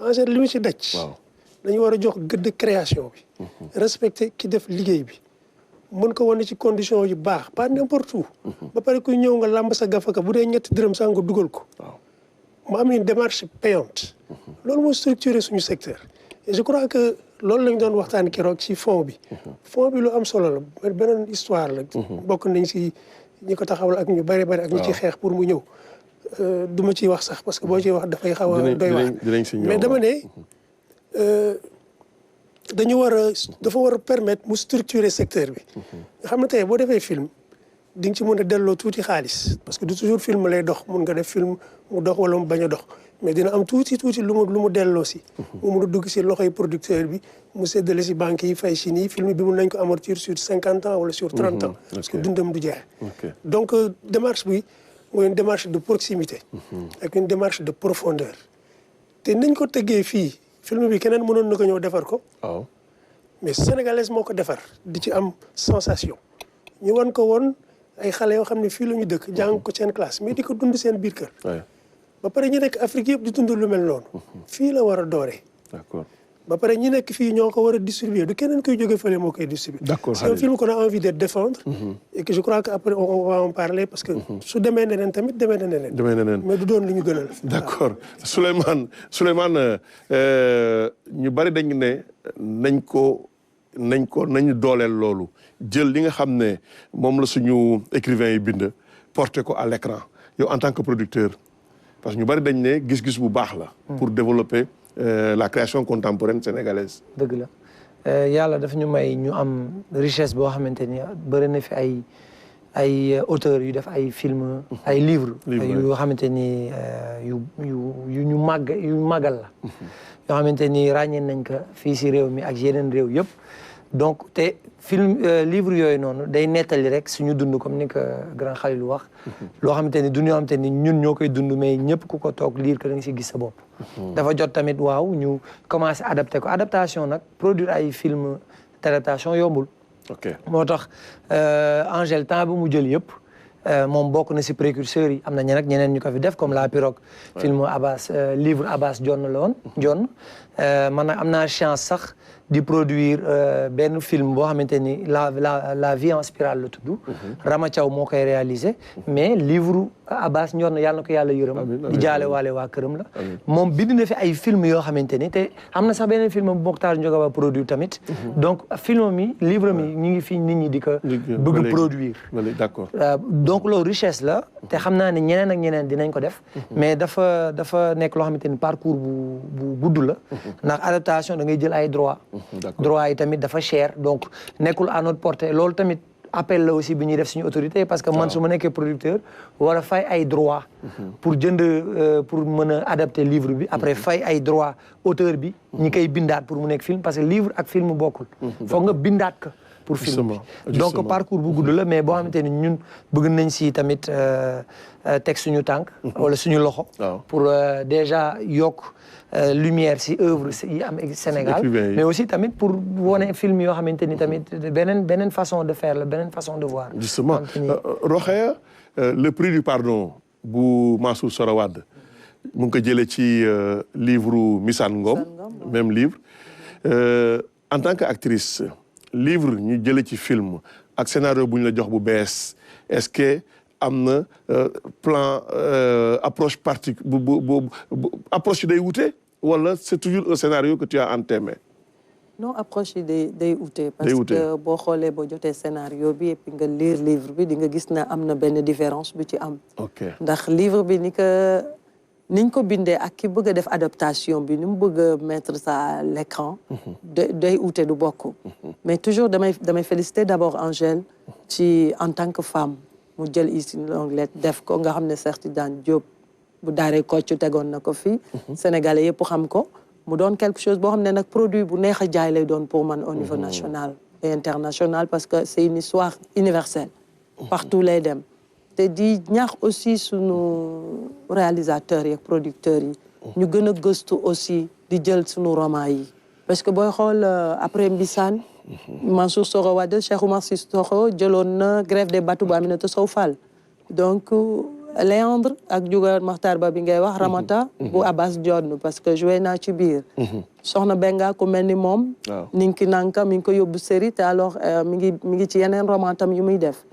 en fait li mu ci daj dañu war a jox gëdd création bi respecter ki def liggéey bi mën ko wane ci condition yu baax pas n'importe où ba pare kuy ñëw nga làmb sa gafaka bu dee 2 dërëm sax nga dugal ko mu am une démarche payante loolu moo structuré suñu secteur et je crois que loolu lañ doon waxtaan keroog ci fond bi lu am solo la beneen histoire la bokk nañ si ñi ko taxawal ak ñu bari ak ñi ci xeex pour mu ñëw du ma ciy wax sax parce que boo ciy wax dafay xaw a doy waar mais dama ne dafa war a permettre mu structurer secteur bi nga xam ne tey boo defee film di nga ci mën a delloo tuuti xaalis parce que du toujours film lay dox mun nga def film mu dox wala mu bañ a dox mais dina am tuuti lu mu delloo si mu mun a dugg si loxoy producteur bi mu séddale si banques yi fay si nii film bi mun nañ ko amortir sur 50 ans wala sur 30 ans parce que dundam du jeex donc démarche bi mooy une démarche de proximité ak une démarche de profondeur te nañ ko tëggee fii film bi keneen mënoon na ko ñëw defar ko mais sénégalaise moo ko defar di ci am sensation ñu wan ko woon ay xale yoo xam ne fii la ñu dëkk jàng ko seen classe mais di ko dund seen biir kër ba pare ñi nekk Afrique yëpp di dund lu mel noonu fii la war a dooree ba pare ñi nekk fii ñoo ko war a distribuer du keneen koy jóge fële moo koy distribuer c'est un film qu'on a envie de défendre et que je crois que après on va en parler parce que su demee neneen tamit demee na neneen mais du doon li ñu gënal d'accord Souleymane ñu bari dañ ne nañu dooleel loolu jël li nga xam ne moom la suñu écrivain yi bind porter ko à l'écran yow en tant que producteur parce que ñu bari dañ ne gis-gis bu baax la pour développer la création contemporaine sénégalaise dëgg la yàlla daf ñu may ñu am richesse boo xamante ni bëri na fi ay auteurs yu def ay film ay livres yoo xamante ni yu ñu màggal la yoo xamante ni ràññee nañ ko fii si réew mi ak yeneen réew yëpp donc te film livre yooyu noonu day nettali rek suñu dund comme ni ko grand Khalil wax loo xamante ni dund yoo xamante ni ñun ñoo koy dund mais ñëpp ku ko toog lire que da nga si gis sa bopp dafa jot tamit waaw ñu commencé adapté ko adaptation nag produire ay film d'adaptation yombul moo tax Angèle temps bi mu jël yëpp moom bokk na si précurseurs yi am na ñeneen ñu ko fi def comme La Pirogue film Abbas livre Abbas Dione la woon Dione man nag am naa chance sax di produire benn film boo xamante ni la vie en spirale la tudd Rama Thiaw moo koy réalisé mais livre Abbas Dione yàlla na ko yàlla yërëm di jaale waale waa këram la moom bind na fi ay film yoo xamante ni te am na sax beneen film bu Mokhtar Ndioga Ba produire tamit donc film mi livre mi ñu ngi fi nit ñi di ko bëgg produire d'accord donc loolu richesse la te xam naa ne ñeneen ak ñeneen dinañ ko def mais dafa nekk loo xamante ni parcours bu gudd la ndax adaptation da ngay jël ay droit yi tamit dafa cher donc nekkul à notre portée loolu tamit appel la aussi bi ñuy def suñu autorité parce que man su ma nekkee producteur war a fay ay droit pour pour mën a adapter livre bi après fay ay droit auteur bi ñi koy bindaat pour mu nekk film parce que livre ak film bokkul foog nga bindaat ko pour film bi donc parcours bu gudd la mais boo xamante ni ñun bëgg nañ si tamit teg suñu tànk wala suñu loxo pour déjà yokk lumière si œuvre yi am Sénégal mais aussi tamit pour wone film yoo xamante ni tamit beneen façon de faire la beneen façon de voir justement Rokhaya le prix du pardon bu Mansour Soro Wade mu ngi ko jëlee ci livre Missane Ngom même livre en tant qu'actrice livre ñu jëlee ci film ak scénario bu ñu la jox bu bees est-ce que am na plan approche approche yi day wute wala c'est toujours un scénario que tu as en tes mains? Non, approche yi day wute parce que boo xoolee boo jotee scénario bi et puis nga lire livre bi di nga gis ne am na benn différence bu ci am. ndax livre bi niñ ko bindee ak ki bëgg a def adaptation bi ni mu bëgg a mettre ça à l'écran day wute du bokk. mais toujours damay féliciter d'abord Angèle ci en tant que femme mu jël ici l'onglet def ko nga xam ne Cheikh Tidiane Diop bu daaree Kocc tegoon na ko fii Sénégalais yëpp xam ko mu doon quelque chose boo xam ne nag produit bu neex a jaay lay doon pour man au niveau national et international parce que c'est une histoire universelle partout lay dem te di ñaax aussi sunu réalisateurs yi ak producteurs yi ñu gën a gëstu aussi di jël sunu roman yi parce que booy xool après Mbissane Mansour Soro Wade Cheikh Oumar Sy Soro jëloon na grève des bateaux bu Aminata Sow Fall donc Léandre ak Diougane Makhtar Ba bi ngay wax Ramata bu Abbas Dione parce que joué naa ci biir Soxna Benga ku mel ni moom Ninki Nanka mi ngi ko yóbbu série te alors mi ngi ci yeneen roman tam yu muy def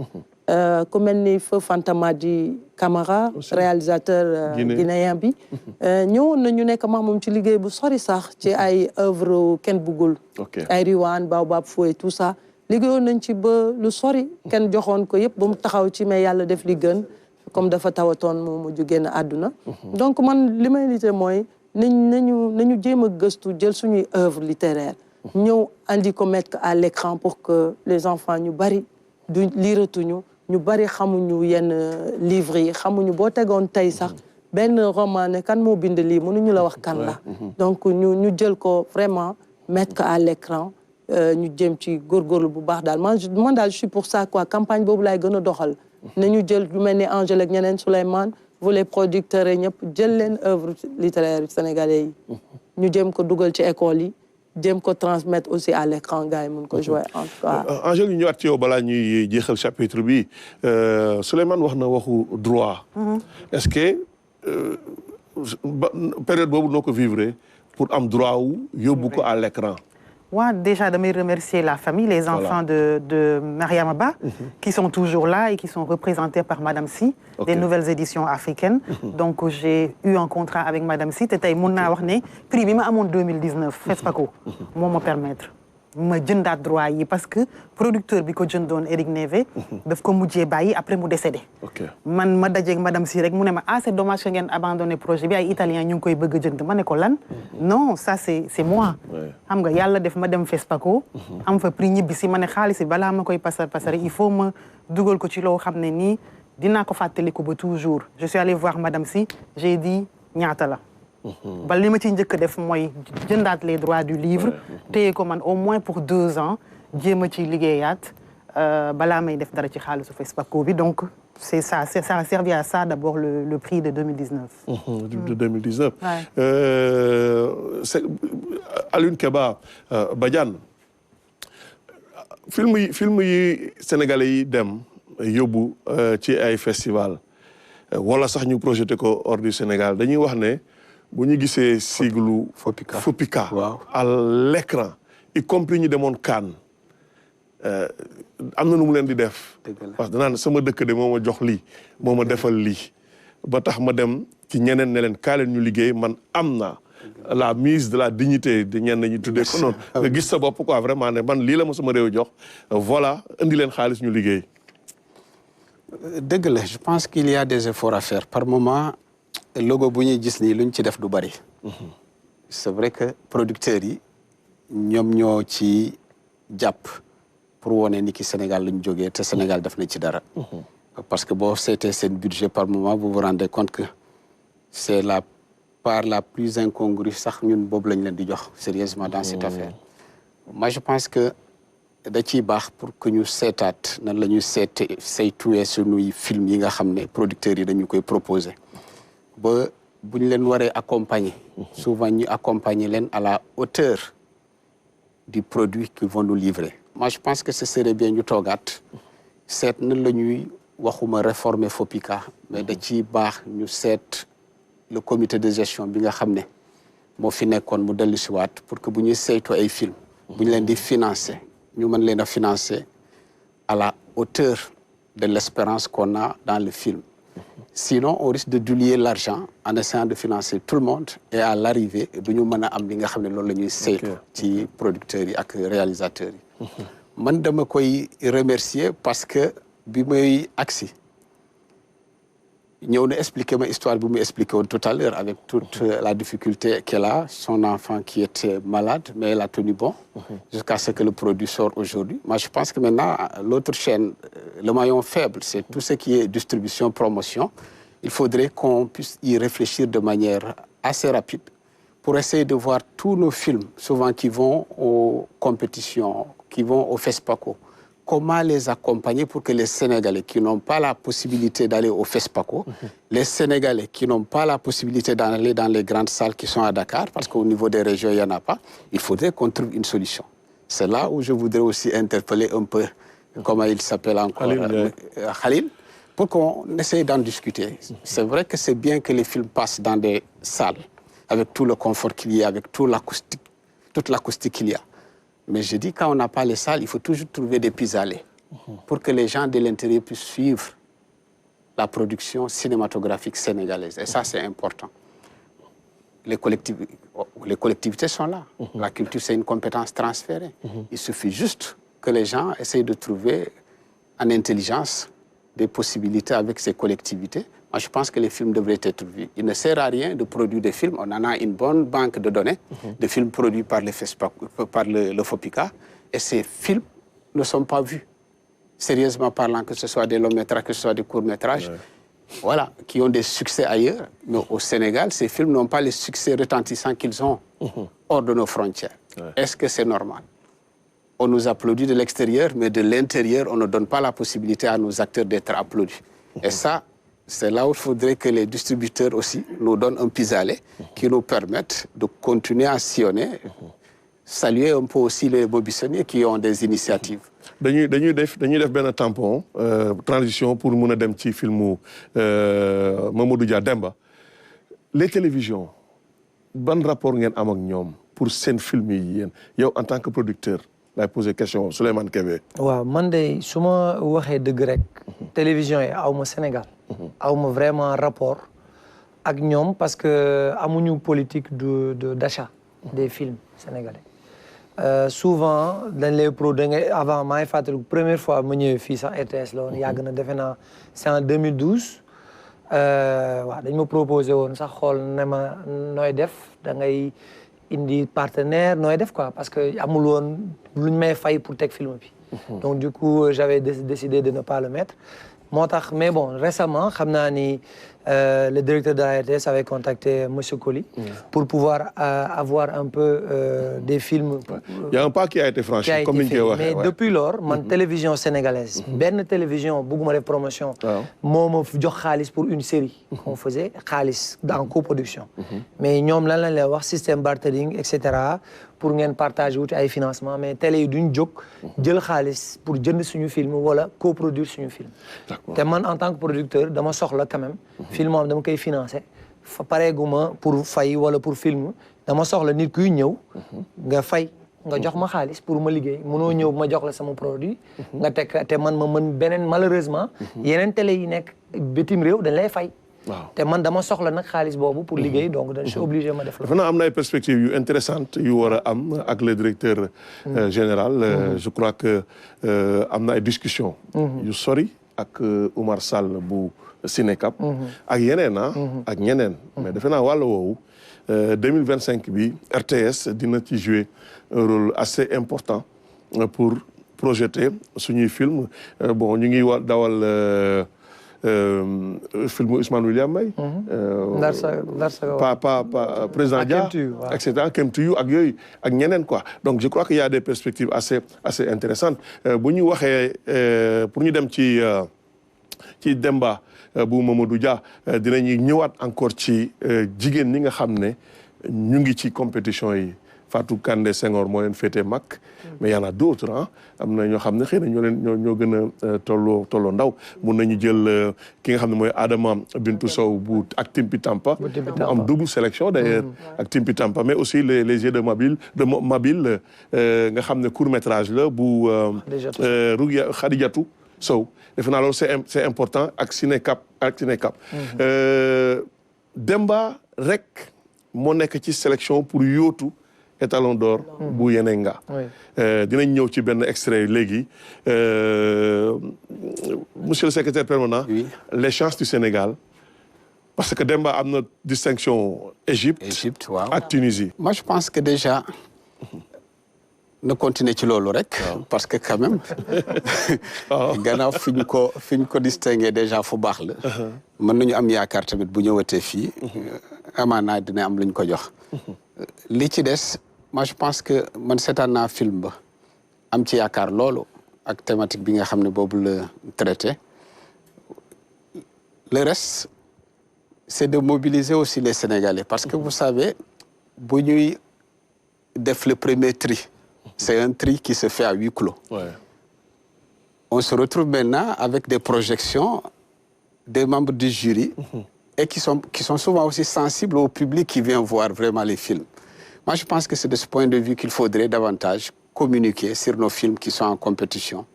ku mel ni Feu Fantamadi Camara réalisateur guinéen bi ñëwoon na ñu nekk max moom ci liggéey bu sori sax ci ay œuvre kenn buggul ay Riwane Baobab Foué tout ça liggéeyoon nañ ci ba lu sori kenn joxoon ko yëpp ba mu taxaw ci mais yàlla def li gën comme dafa tawatoon mu mujj génn àdduna donc man li may lité mooy nañu jéem a gëstu jël suñuy œuvre littéraire ñëw andi ko mettre à l'écran pour que les enfants ñu bari du liiratuñu ñu bari xamuñu yenn livres yi xamuñu boo tegoon tey sax benn roman ne kan moo bind lii mënuñu la wax kan la donc ñu jël ko vraiment mettre ko à l'écran ñu jëm ci góorgóorlu bu baax daal man daal je suis pour ça quoi campagne boobu laay gën a doxal nañu jël lu mel ni Angèle ak ñeneen Souleymane vous les producteurs yi ñëpp jël leen œuvre littéraire sénégalais yi ñu jëm ko dugal ci école yi jëm ko transmettre aussi à l'écran gars yi mun ko jouer en tout cas. Angèle ñu ñëwaat ci yow balaa ñuy jeexal chapitre bi Souleymane wax na waxu droit. est-ce que période boobu noo ko vivre pour am droit wu yóbbu ko à l'écran? Moi, déjà, de me remercier la famille, les enfants de Mariama Ba, qui sont toujours là et qui sont représentés par Madame Sy, des nouvelles éditions africaines. Donc, j'ai eu un contrat avec Madame Sy. C'était mon prix bi ma amoon 2019, FESPACO, moo ma permettre ma jëndaat droit yi parce que producteur bi ko jëndoon Eric Neve daf ko mujjee bàyyi après mu décédé. man ma dajeeg Madame Sy rek mu ne ma c'est dommage que ngeen abandonné projet bi ay italien ñu ngi koy bëgg a jënd ma ne ko lan non ça c'est moi xam nga yàlla def ma dem FESPACO am fa prix ñibbi si ma ne xaalis bi balaa ma koy passer il faut ma dugal ko ci loo xam ne nii dinaa ko fàttaliku ba toujours je suis allée voir Madame Sy j'ai dit ñaata la ba li ma ci njëkk def mooy jëndaat les droits du livre téye ko man au moins pour 2 ans jéem a ci liggéeyaat balaa may def dara ci xaalisu FESPACO bi donc c'est ça a servi à ça d'abord le prix de 2019 de 2019 Alioune Keba Badiane film yi sénégalais yi dem yóbbu ci ay festival wala sax ñu projeté ko hors du Sénégal dañuy wax ne bu ñu gisee siglu Fopika à l'écran y compris ñu demoon Cannes am na nu mu leen di def parce que danaan sama dëkk de moo ma jox lii moo ma defal lii ba tax ma dem ci ñeneen ne leen kaa leen ñu liggéey man am na la mise de la dignité de ñenn ñi tuddee ko noonu nga gis sa bopp quoi vraiment ne man lii la ma sama réew jox voilà indi leen xaalis ñu liggéey. dëgg la je pense qu'il y a des efforts à faire par moment logo bu ñuy gis nii luñ ci def du bari. c'est vrai que producteurs yi ñoom ñoo ci jàpp pour wone ni ki Sénégal luñ jógee te Sénégal def na ci dara. parce que boo seetee seen budget par moment vous vous rendez compte que c'est la part la plus incongrue sax ñun boobu lañ leen di jox sérieusement dans cette affaire. moi je pense que da ciy baax pour que ñu seetaat nan la ñuy saytuwee suñuy film yi nga xam ne producteurs yi dañu koy proposer ba bu ñu leen waree accompagner souvent ñu accompagner leen à la hauteur du produit qu'ils vont nous livrer. Moi je pense que ce serait bien ñu toogaat seet nan la ñuy waxuma réformer FOPICA mais da ciy baax ñu seet le comité de gestion bi nga xam ne moo fi nekkoon mu dellu si waat pour que bu ñuy saytu ay film bu ñu leen di financer ñu mën leen a financer à la hauteur de l'espérance qu'on a dans le film. Sinon on risque de diluer l'argent en essayant de financer tout le monde et à l'arrivée du ñu mën a am li nga xam ne loolu la ñuy saytu ci producteurs yi ak réalisateurs yi. Man dama koy remercier parce que bi may agsi ñëw na expliquer ma histoire bu mu expliqué woon tout à l'heure avec toute la difficulté qu'elle a, son enfant qui était malade mais elle a tenu bon jusqu'à ce que le produit sorte aujourd'hui. Moi je pense que maintenant l'autre chaîne, le maillon faible, c'est tout ce qui est distribution, promotion. Il faudrait qu'on puisse y réfléchir de manière assez rapide pour essayer de voir tous nos films souvent qui vont aux compétitions, qui vont au FESPACO. Comment les accompagner pour que les Sénégalais qui n'ont pas la possibilité d'aller au FESPACO, les Sénégalais qui n'ont pas la possibilité d'aller dans les grandes salles qui sont à Dakar, parce qu'au niveau des régions, il n'y en a pas, il faudrait qu'on trouve une solution. C'est là où je voudrais aussi interpeller un peu, comment il s'appelle encore, Khalil, pour qu'on essaye d'en discuter. C'est vrai que c'est bien que les films passent dans des salles, avec tout le confort qu'il y a, avec toute l'acoustique qu'il y a. Mais je dis, quand on n'a pas les salles, il faut toujours trouver des pis-aller pour que les gens de l'intérieur puissent suivre la production cinématographique sénégalaise. Et ça, c'est important. Les collectivités sont là. La culture, c'est une compétence transférée. Il suffit juste que les gens essayent de trouver en intelligence des possibilités avec ces collectivités. Moi, je pense que les films devraient être vus. Il ne sert à rien de produire des films. On en a une bonne banque de données, de films produits par, par le FOPICA. Et ces films ne sont pas vus. Sérieusement parlant, que ce soit des longs métrages, que ce soit des courts métrages, voilà, qui ont des succès ailleurs. Mais au Sénégal, ces films n'ont pas les succès retentissants qu'ils ont hors de nos frontières. Est-ce que c'est normal? On nous applaudit de l'extérieur, mais de l'intérieur, on ne donne pas la possibilité à nos acteurs d'être applaudis. Et ça, c'est là où il faudrait que les distributeurs aussi nous donnent un pis-aller qui nous permettent de continuer à sillonner, saluer un peu aussi les bobissonniers qui ont des initiatives. dañuy def benn tampon transition pour mun a dem ci filmu Mamadou Dia Demba. Les télévisions ban rapport ngeen am ak ñoom pour seen film yi yéen yow en tant que producteur lay poser question Souleymane Kébé. waaw man de su ma waxee dëgg rek télévision yi aw ma Sénégal aw ma vraiment rapport ak ñoom parce que amuñu politique d'achat des films sénégalais. Souvent dañ lay avant maa ngi fàttaliku première fois ma ñëwee fii sax RTS la woon yàgg na defe naa c'est en 2012 waaw dañ ma proposé woon sax xool ne ma nooy def da ngay indi partenaire nooy def quoi parce que amul woon luñ may fay pour teg film bi. Donc du coup j'avais décidé de ne pas le mettre. moo tax mais bon récemment xam naa ni le directeur de la RTS avait contacté monsieur Coly pour pouvoir avoir un peu des films. Il y a un pas qui a été franchi comme ni ñu koy waxee. Mais depuis lors man télévision sénégalaise. benn télévision bugguma def promotion. moo ma jox xaalis pour une série. qu'on faisait xaalis en coproduction. mais ñoom lan lañ lay wax système bartering et cetera. pour ngeen partager wuti ay financement mais télé yi duñ jóg jël xaalis pour jënd suñu film wala coproduire suñu film. te man en tant que producteur dama soxla quand même. film am dama koy financer pareeguma pour fay wala pour film dama soxla nit kuy ñëw nga fay nga jox ma xaalis pour ma liggéey mënoo ñëw ma jox la sama produit nga teg te man ma mën beneen malheureusement yeneen télé yi nekk bitim réew dañ lay fay. te man dama soxla nag xaalis boobu pour liggéey donc je suis obligé ma def la. dafa naa am na ay perspectives yu intéressantes yu war a am ak le directeur général. Je crois que am na ay discussions. yu sori ak Oumar Sall bu Cinécap. ak yeneen ak ñeneen. mais defe naa wàll woowu 2025 bi RTS dina ci jouer un rôle assez important pour projeter suñuy film bon ñu ngi dawal film Ousmane William Mbaye. pas président Dia, etc. Came to You ak yooyu ak ñeneen quoi. Donc je crois qu'il y a des perspectives assez intéressantes bu ñu waxee pour ñu dem ci Demba bu Mamadou Dia dinañuy ñëwaat encore ci jigéen ñi nga xam ne ñu ngi ci compétition yi. Fatou Kandé Senghor moo leen féetee mag mais y en a d'autres ah am na ñoo xam ne xëy na ñoo gën a tolloo ndaw mun nañu jël ki nga xam ne mooy Adama Bintou Sow bu ak Timpi Tampa mu am double sélection d'ailleurs ak Timpi Tampa mais aussi les yeux de Mabile nga xam ne court métrage la bu Khadijatou Sow defe naa loolu c'est important ak Cinecap Demba rek moo nekk ci sélection pour yóotu étalon d'or bu Yenenga dinañ ñëw ci benn extrait léegi monsieur le secrétaire permanent les chances du Sénégal parce que Demba am na distinction Égypte waaw ak Tunisie. Moi je pense que déjà na continuer ci loolu rek parce que quand même gannaaw fi ñu ko distinguer déjà fu baax la mën nañu am yaakaar tamit bu ñëwatee fii amaana dina am lu ñu ko jox li ci des moi je pense que man seetaan naa film ba am ci yaakaar loolu ak thématique bi nga xam ne boobu la traité le reste c'est de mobiliser aussi les Sénégalais parce que vous savez bu ñuy def le premier tri c'est un tri qui se fait à huis clos on se retrouve maintenant avec des projections des membres du jury et qui sont souvent aussi sensibles au public qui vient voir vraiment les films. Moi, je pense que c'est de ce point de vue qu'il faudrait davantage communiquer sur nos films qui sont en compétition,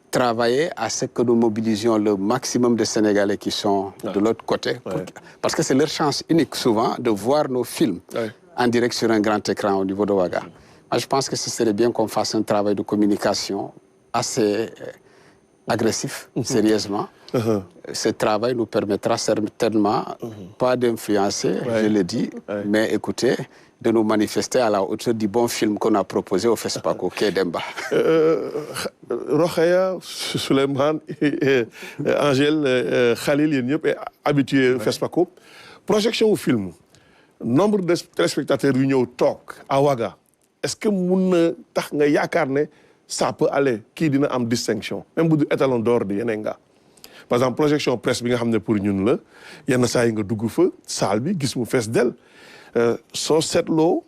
travailler à ce que nous mobilisions le maximum de Sénégalais qui sont de l'autre côté, parce que c'est leur chance unique souvent de voir nos films en direct sur un grand écran au niveau de Ouaga. Moi, je pense que ce serait bien qu'on fasse un travail de communication assez agressif, sérieusement. Ce travail nous permettra certainement pas d'influencer, je le dis, mais écoutez, de nous manifester à la hauteur du bon film qu'on a proposé au FESPACO, Quai Demba. Rokhaya, Souleymane, Angèle, Khalil, yéen ñëpp habitué FESPACO. Projection au film, nombre de téléspectateurs yu ñëw toog à Ouaga, est-ce que mun na tax nga yaakaar ne ça peut aller kii dina am distinction même bu du étalon d'or di Yenenga par exemple projection presse bi nga xam ne pour ñun la yenn saa yi nga dugg fa salle bi gis mu fees del soo seetloo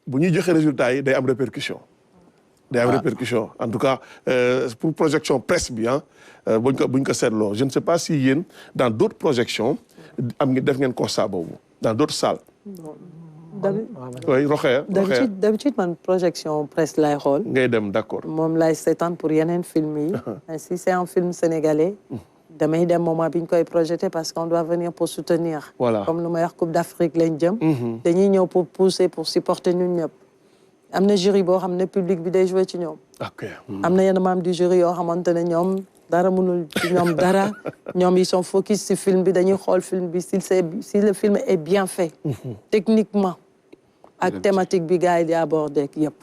bu ñuy joxe résultats yi day am répercussion en tout cas pour projection presse bi buñ ko seetloo je ne sais pas si yéen dans d'autres projections def ngeen constat boobu dans d'autres salles. oui Rokhaya. d'habitude man projection presse lay xool. ngay dem d'accord. moom lay seetaan pour yeneen film yi. si c'est un film sénégalais. damay dem moment bi ñu koy projeté parce qu'on doit venir pour soutenir. Voilà. Comme lu may wax Coupe d'Afrique lañ jëm. dañuy ñëw pour pousser pour supporter ñun ñëpp. am na jury boo xam ne public bi day jouer ci ñoom. ok am na yenn membres du jury yoo xamante ne ñoom dara mënul ci ñoom dara ñoom ils sont focus ci film bi dañuy xool film bi si le film est bien fait. techniquement. ak thématique bi gars yi di aborder yëpp.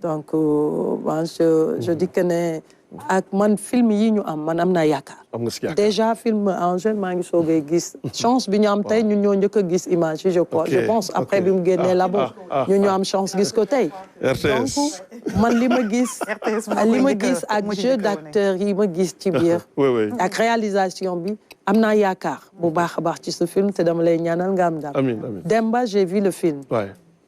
donc je dis que ne ak man film yi ñu am naa yaakaar. am nga si yaakaar déjà film en jeune maa ngi soogay gis chance bi ñu am tey ñun ñoo njëkk a gis image yi je crois. je pense après bi mu génnee labo ñun ñoo am chance gis ko tey. RTS donc man li ma gis ak jeu d'acteur yi ma gis ci biir. ak réalisation bi am naa yaakaar bu baax a baax ci ce film te dama lay ñaanal nga am daal. amiin amiin Demba j'ai vu le film.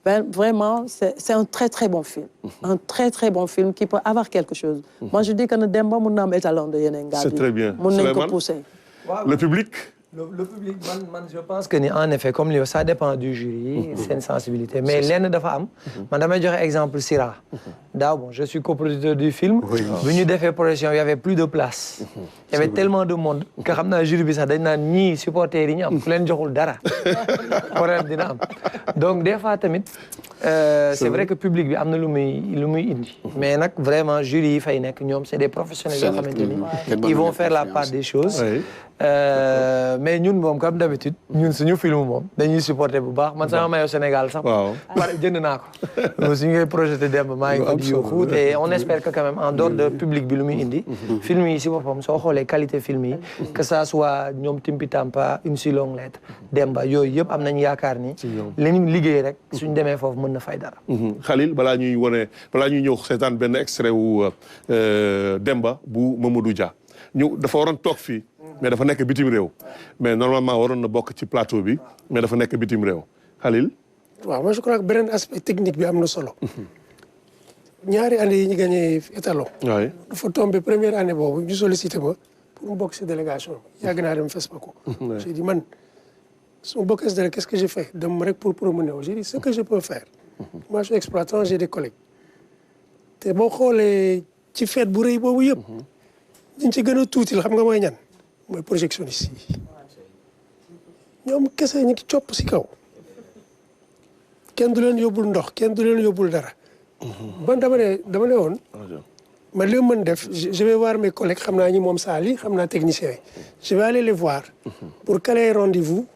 Vraiment, c'est un très très bon film. Un très très bon film qui peut avoir quelque chose. Moi je dis que Demba mun na am étalon de Yenenga. C'est très bien. Mun nañ ko pousser. Le public. Le public je pense que ni en effet comme li ça dépend du jury, c'est une sensibilité. Mais lenn dafa am. man damay joxe exemple Sira. daaw bon je suis coproducteur du film. bu ñu defee projection il y avait plus de place. Il y avait tellement de monde que xam naa jury bi sax dañ naan ñii supporters yi ñu am ku leen joxul dara. problème dina am donc des fois tamit c'est vrai que public bi am na lu muy indi. mais nag vraiment jury yi fay nekk ñoom c'est des professionnels yoo xamante ni ils vont faire la part des choses. mais ñun moom comme d'habitude ñun suñu film moom dañuy supporter bu baax man sama maillot Sénégal sax. pare jënd naa ko. suñu ngay projeté dem maa ngi ko di yóbbu et on espère que quand même en dehors de public bi lu muy indi. film yi si boppam soo xoolee qualité film yi. que ça soit ñoom Timpi Tampa Une si longue lettre. Demba yooyu yëpp am nañu yaakaar ni. li ñu liggéey rek suñ demee foofu mën na fay dara. Khalil balaa ñuy ñëw seetaan benn extrait wu Demba bu Mamadou Dia ñu dafa waroon toog fii. mais dafa nekk bitim réew mais normalement waroon na bokk ci plateau bi mais dafa nekk bitim réew Khalil. waaw moi je crois que beneen aspect technique bi am na solo. ñaari année yi ñu gagné étalon. oui dafa tombé première année boobu ñu sollicité ma pour mu bokk si délégation bi yàgg naa dem FESPACO. j'ai dit man su ma bokkee si dara qu'est-ce que je fais dem rek pour promener wu j'ai dit ce que je peux faire. moi je suis exploitant j'ai des collègues. te boo xoolee ci fête bu rëy boobu yëpp. ñu ci gën a tuuti la xam nga mooy ñan. mooy projectionniste yi ñoom kese ñu ngi copp si kaw kenn du leen yóbbul ndox kenn du leen yóbbul dara. ban dama ne woon man li ma mën def je vais voir mes collègues xam naa ñi moom saal yi xam naa techniciens yi je vais aller les voir pour caler rendez-vous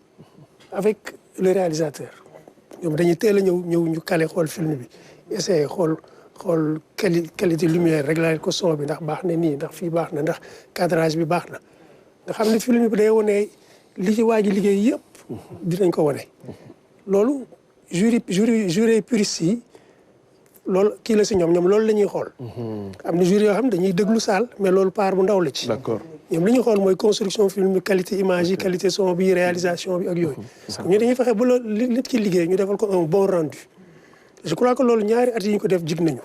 avec le réalisateur ñoom dañuy teel a ñëw ñu caler xool film bi essayer xool qualité lumière régler ko son bi ndax baax na nii ndax fii baax na ndax cadrage bi baax na. nga xam ne film bi day wane li ci waa ji liggéey yëpp dinañ ko wane loolu jury puriste yi loolu kii la si ñoom loolu la ñuy xool am na jury yoo xam ne dañuy déglu saal mais loolu part bu ndaw la ci d'accord ñoom li ñuy xool mooy construction film bi qualité image yi qualité son bi réalisation bi ak yooyu ñu dañuy fexe ba loolu li nit ki liggéey ñu defal ko un bon rendu je crois que loolu ñaari at yi ñu ko def jig nañu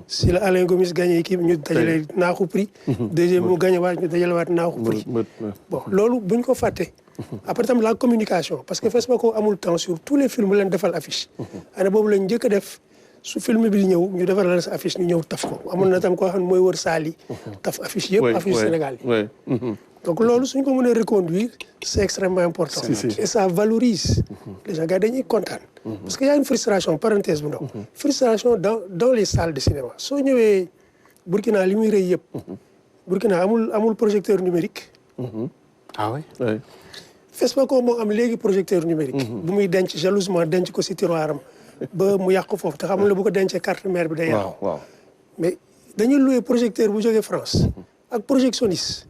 si la Alain Gomis gagné kii ñu dajale naaxu prix deuxième mu gagné waat ñu dajale waat naaxu prix bon loolu buñ ko fàtte après tam la communication parce que FESPACO amul temps sur tous les films leen defal affiche année boobu lañ njëkk a def su film bi di ñëw ñu defal la sa affiche ñu ñëw taf ko amoon na tam koo xam ne mooy wër saal yi taf affiche yëpp affiche Sénégal yi donc loolu suñ ko mënee reconduire c'est extrêmement important et ça valorise les gens gars dañuy kontaan parce que y a une frustration parenthèse bu ndaw frustration dans les salles de cinéma soo ñëwee Burkina li muy rëy yëpp Burkina amul projecteur numérique ah oui FESPACO moo am léegi projecteur numérique bu muy denc jalousement denc ko si tiroiram ba mu yàqu foofu te xamul la bu ko dencee carte mère bi day yàqu mais dañuy louer projecteur bu jógee France ak projectionniste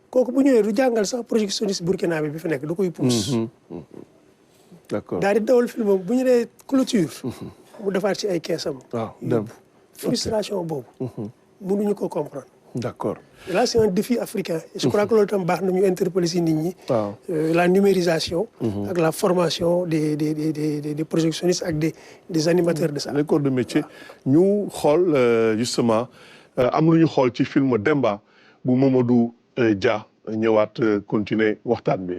kooku bu ñëwee du jàngal sax projectionniste burkinabé bi fi nekk du koy pousse d'accord daal di dawal film bu ñu nee clôture mu defaat ci ay keesam frustration boobu mënuñu ko comprendre d'accord et là c'est un défi africain et je crois que loolu tam baax na ñu interpeller si nit ñi la numérisation ak la formation des projectionnistes ak des animateurs de ça les corps de métier ñu xool justement am lu ñu xool ci film Demba bu Mamadou Dia ñëwaat continuer waxtaan bi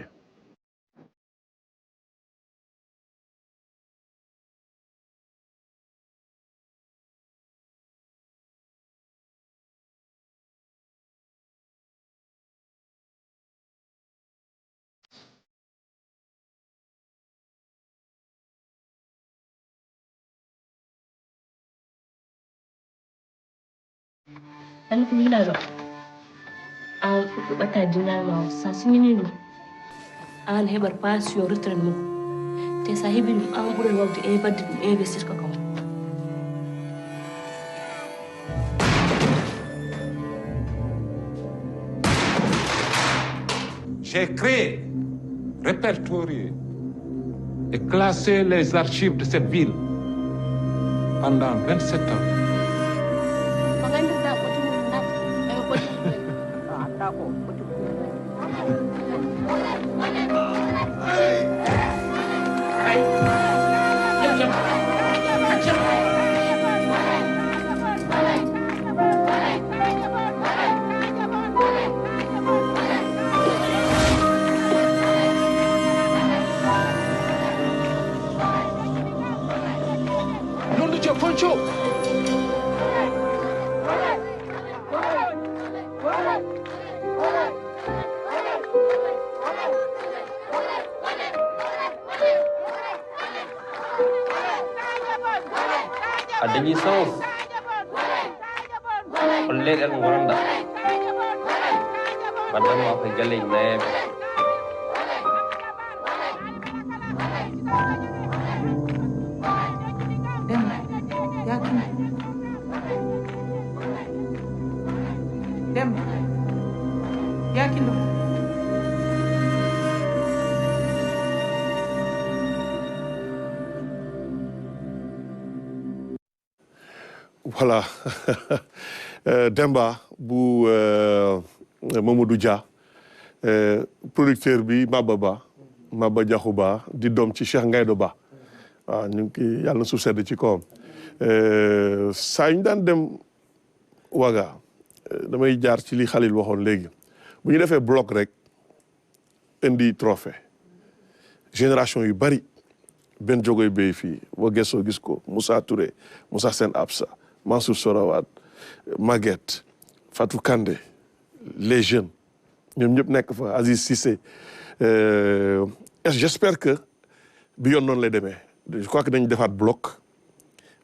Ano kung ginagawa? Ang matadinal mo sa sininin mo. Ang hebar pas yung return mo. Te sahibin mo ang bulan wag di ebad di investir ka kamo. J'ai créé, répertorié et classé les archives de cette ville pendant 27 ans. Poncho! dañi sens olle el ngoronda badam ma ko jalle neebe Demba yakindo voilà Demba bu Mamadou Dia producteur bi Maba Diakhou Ba di doom ci Cheikh Ngaydo Ba waaw ñu ngi yàlla na suuf sedd ci kawam saa ñu daan dem Ouaga damay jaar ci li Khalil waxoon léegi bu ñu defee bloc rek indi trophée génération yu bari benn jogoy béy fii boo gëstoo gis ko Moussa Touré Moussa Sène Absa Mansour Sorawat Maguette Fatou Kandé les jeunes ñoom ñëpp nekk fa Aziz Cissé j'espère que bi yoon noonu lay demee je crois que dañu defaat bloc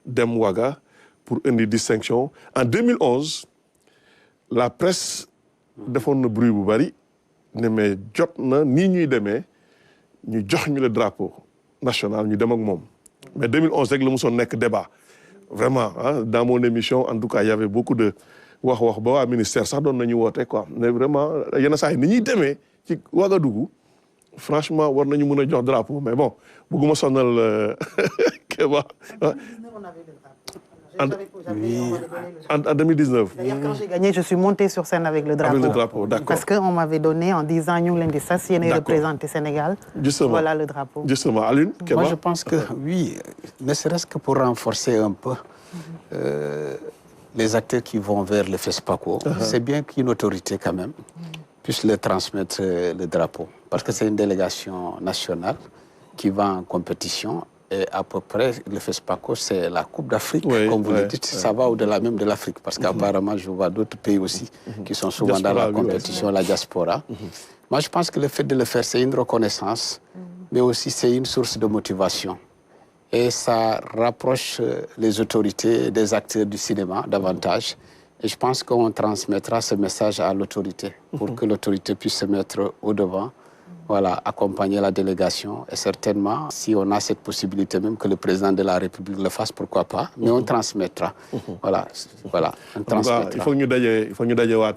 dem Ouaga pour indi distinction en 2011 la presse defoon na bruit bu bari ne mais jot na nii ñuy demee ñu jox ñu le drapeau national ñu dem ak moom mais 2011 rek la mosoon nekk débat vraiment hein, dans mon émission en tout cas il y avait beaucoup de wax ba waa ministère sax doon nañu woote quoi mais vraiment yenn saa yi ni ñuy demee ci Ouagadougou franchement war nañu mën a jox drapeau mais bon bëgguma sonal Kéba en 2019. D'ailleurs, quand j'ai gagné, je suis montée sur scène avec le drapeau. Avec le drapeau, d'accord. Parce qu'on m'avait donné en disant nous l'un des Sassiennes représenter Sénégal. Justement. Voilà le drapeau. Justement, Alune, moi je pense que oui, ne serait-ce que pour renforcer un peu les acteurs qui vont vers le FESPACO, c'est bien qu'une autorité quand même puisse leur transmettre le drapeau. Parce que c'est une délégation nationale qui va en compétition. Et à peu près, le FESPACO, c'est la Coupe d'Afrique, comme vous le dites. Ça va au-delà même de l'Afrique, parce qu'apparemment, je vois d'autres pays aussi qui sont souvent diaspora, dans la compétition, la diaspora. Moi, je pense que le fait de le faire, c'est une reconnaissance, mais aussi c'est une source de motivation. Et ça rapproche les autorités des acteurs du cinéma davantage. Et je pense qu'on transmettra ce message à l'autorité, pour que l'autorité puisse se mettre au-devant. Voilà, accompagner la délégation. Et certainement, si on a cette possibilité, même que le président de la République le fasse, pourquoi pas, mais on transmettra. Voilà, on transmettra. Il faut que nous dajewaat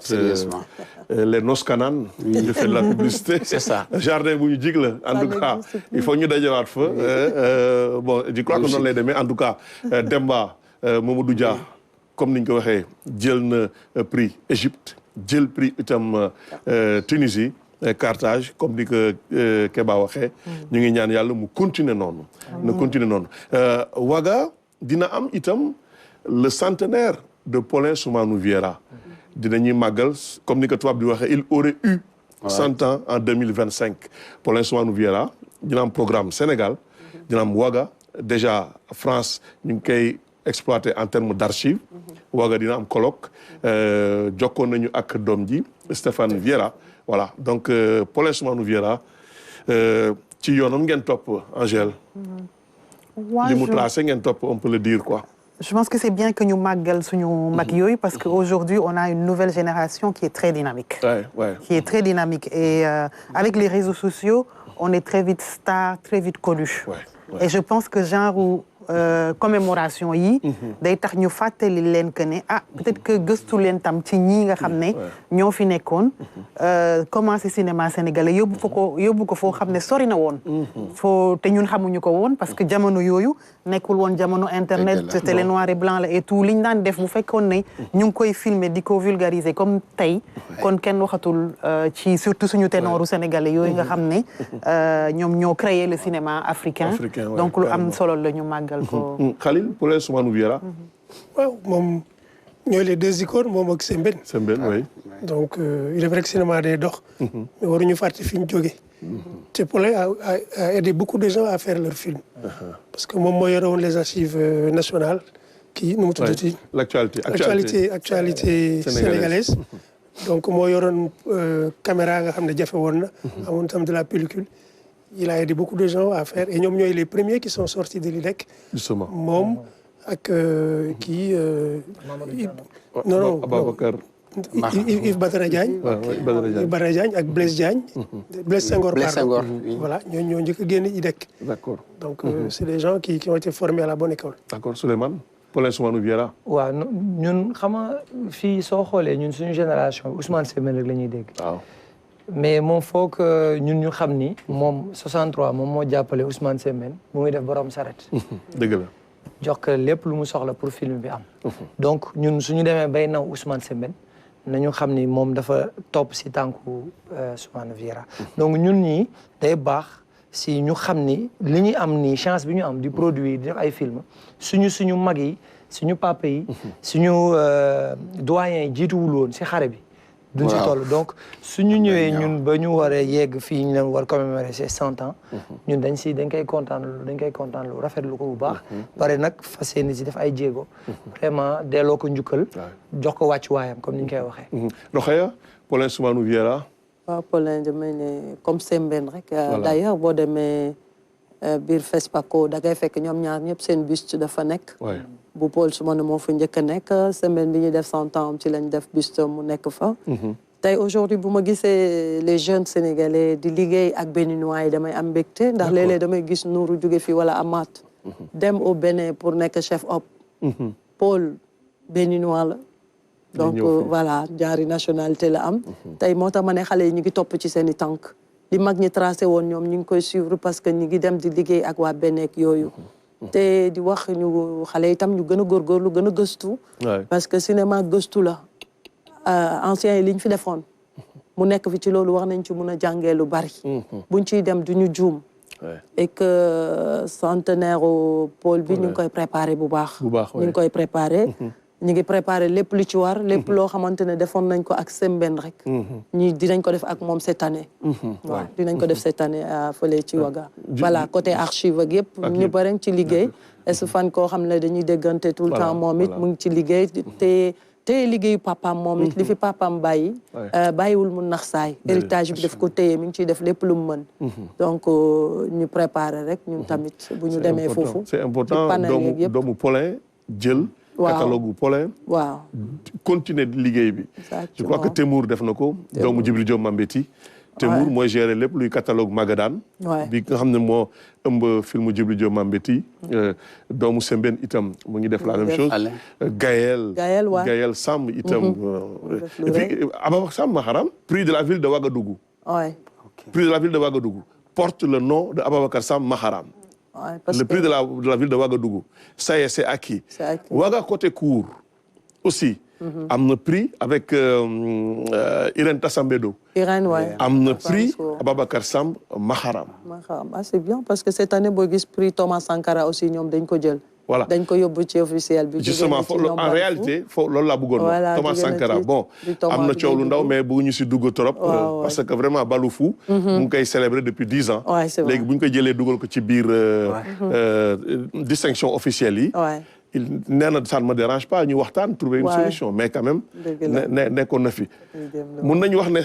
les Noskanan, je fais de la publicité. C'est ça. Jardin bu ñu jig la, en tout cas, il faut ñu dajewaat fa. Bon, je crois que noonu lay demee. En tout cas, Demba Mamadou Dia, comme ni ñu ko waxee, jël na prix Égypte, jël prix itam Tunisie. Carthage comme dit que Kéba waxee ñu ngi ñaan yàlla mu continuer noonu na continuer noonu Ouaga dina am itam le centenaire de Paulin Soumanou Viera dinañuy màggal comme ni ko tubaab di waxee il aurait eu 100 ans en 2025 Paulin Soumanou Viera dina am programme Sénégal dina am Ouaga déjà France ñu ngi koy exploité en termes d'archives Ouaga dina am colloque jokkoon nañu ak doom ji Stéphane Viera. Voilà, donc Paulin Soumanou Viera, ci yoonam ngeen topp Angèle. li mu tracé ngeen topp on peut le dire quoi. Je pense que c'est bien que nous màggal suñu mag yooyu parce qu'aujourd'hui on a une nouvelle génération qui est très dynamique. Qui est très dynamique et avec les réseaux sociaux on est très vite star, très vite connu. Et je pense que genre commémoration yi day tax ñu fàttali leen que ne peut-être que gëstu leen tam ci ñi nga xam ne ñoo fi nekkoon commencé cinéma sénégalais yóbbu ko foo xam ne sori na woon foo te ñun xamuñu ko woon parce que jamono yooyu nekkul woon jamono internet télé noir et blanc la et tout liñ daan def bu fekkoon ne ñu ngi koy filmer di ko vulgariser comme tey kon kenn waxatul ci surtout suñu ténoru sénégalais yooyu nga xam ne ñoom ñoo créé le cinéma africain donc lu am solo la ñu màgg Khalil, Paulin Soumanou Viera. waaw moom ñooy les deux icônes moom ak Sembène. Sembène, oui. donc il est vrai que cinéma day dox. mais waruñu fàtte fi ñu jógee. te Paulin a aidé beaucoup de gens à faire leur film. parce que moom moo yore woon les archives nationales kii nu mu tuddati. actualité sénégalaise. donc moo yoroon caméra nga xam ne jafe woon na. amoon tam de la pellicule. Il a aidé beaucoup de gens à faire et ñoom ñooy les premiers qui sont sortis de l'IDEC. Justement. Moom ak kii. non non Ababacar. Yves Badara Diagne. Yves Badara Diagne ak Blaise Diagne. Blaise Senghor pardon. Voilà ñoo njëkk a génn IDEC. D'accord. Donc c'est des gens qui ont été formés à la bonne école. D'accord Souleymane. Paulin Soumanou Viera. waaw ñun xam nga fii soo xoolee ñun suñu génération Ousmane Sembène rek la ñuy dégg. waaw. mais moom faut que ñun ñu xam ni. moom 63 moom moo jàppale Ousmane Sembène bu muy def borom saret. dëgg la. jox ko lépp lu mu soxla pour film bi am. donc ñun suñu demee bay naw Ousmane Sembène nañu xam ni moom dafa topp si tànku Soumanou Viera. donc ñun ñii day baax si ñu xam ni li ñu am nii chance bi ñu am di produire di def ay film suñu mag yi suñu papa yi. suñu doyen yi jiituwul woon si xare bi. duñ si toll donc suñu ñëwee ñun ba ñu war a yegg fii ñu leen war commémorer ces 100 ans. ñun dañ koy kontaan lu rafetlu ko bu baax. pare nag fas yéene si def ay jéego. vraiment delloo ko njukkal. jox ko wàccuwaayam comme ni ñu koy waxee. Rokhaya Paulin Soumanou Viera. waaw Paulin damay ne comme Sembène rek. d'ailleurs boo demee biir FESPACO da ngay fekk ñoom ñaar ñëpp seen buste dafa nekk. bu Paul Soumanou moo fa njëkk a nekk Sembène bi ñuy def 100 ans ci lañ def buste mu nekk fa. tey aujourd'hui bu ma gisee les jeunes sénégalais di liggéey ak béninois yi damay am mbégte ndax léeg-léeg damay gis Nourou jóge fii wala Amath. dem au Bénin pour nekk chef op. Paul béninois la. donc voilà ñaari nationalité la am. tey moo tax ma ne xale yi ñu ngi topp ci seen i tànk. li mag ñi tracé woon ñoom ñu ngi koy suivre parce que ñu ngi dem di liggéey ak waa Bénin ak yooyu. te di wax ñu xale itam ñu gën a góorgóorlu gën a gëstu. parce que cinéma gëstu la. anciens yi li ñu fi defoon. mu nekk fi ci loolu wax nañ ci mun a jàngee lu bari. buñ ciy dem du ñu juum. et que centenaire Paul bi ñu ngi koy préparé bu baax. ñu ngi koy préparé. ñu ngi préparé lépp lu ci war lépp loo xamante ne defoon nañ ko ak Sembène rek. ñi dinañ ko def ak moom cette année. waaw dinañ ko def cette année fële ci Waga. voilà côté archive ak yëpp ñu bëri ci liggéey. est-ce fan koo xam ne dañuy déggante tout le temps moom it mu ngi ci liggéey te liggéeyu papaam moom it li fi papaam bàyyi. bàyyiwul mu nax saay. héritage bi daf ko téye mi ngi ciy def lépp lu mu mën. donc ñu préparé rek ñun tamit bu ñu demee foofu. c'est important doomu Paulin jël. catalogue Paulin. waaw continuer liggéey bi. je crois que Temour def na ko. doomu Djibril Diop Mambéty. Temour mooy gérer lépp luy catalogue Magadan. bi nga xam ne moo ëmb filmu Djibril Diop Mambéty. doomu Sembène itam mu ngi def la même chose. Gaël Samb itam. et puis Ababacar Samb Maharam. prix de la ville de Ouagadougou. prix de la ville de Ouagadougou porte le nom de Ababacar Samb Maharam. Le prix de la ville de Ouagadougou. Ça y est, c'est acquis. Ouaga côté court aussi. Am na prix avec Irène Tassambedo. Irène, ouais. Am na prix Ababacar Samb Maharam. C'est bien parce que cette année boo gis prix Thomas Sankara aussi ñoom dañ ko jël. Voilà. dañ ko yóbbu ci officiel bi. justement en réalité loolu laa bëggoon wax. Thomas Sankara bon am na coow lu ndaw mais bëgguñu si dugg trop. parce que vraiment Balou-Fou. mu ngi koy célébrer depuis 10 ans. léegi bu ñu koy jëlee dugal ko ci biir distinction officielle yi. nee na ça ne me dérange pas ñu waxtaan trouver une solution mais quand même. nekkoon na fi. mun nañu wax ne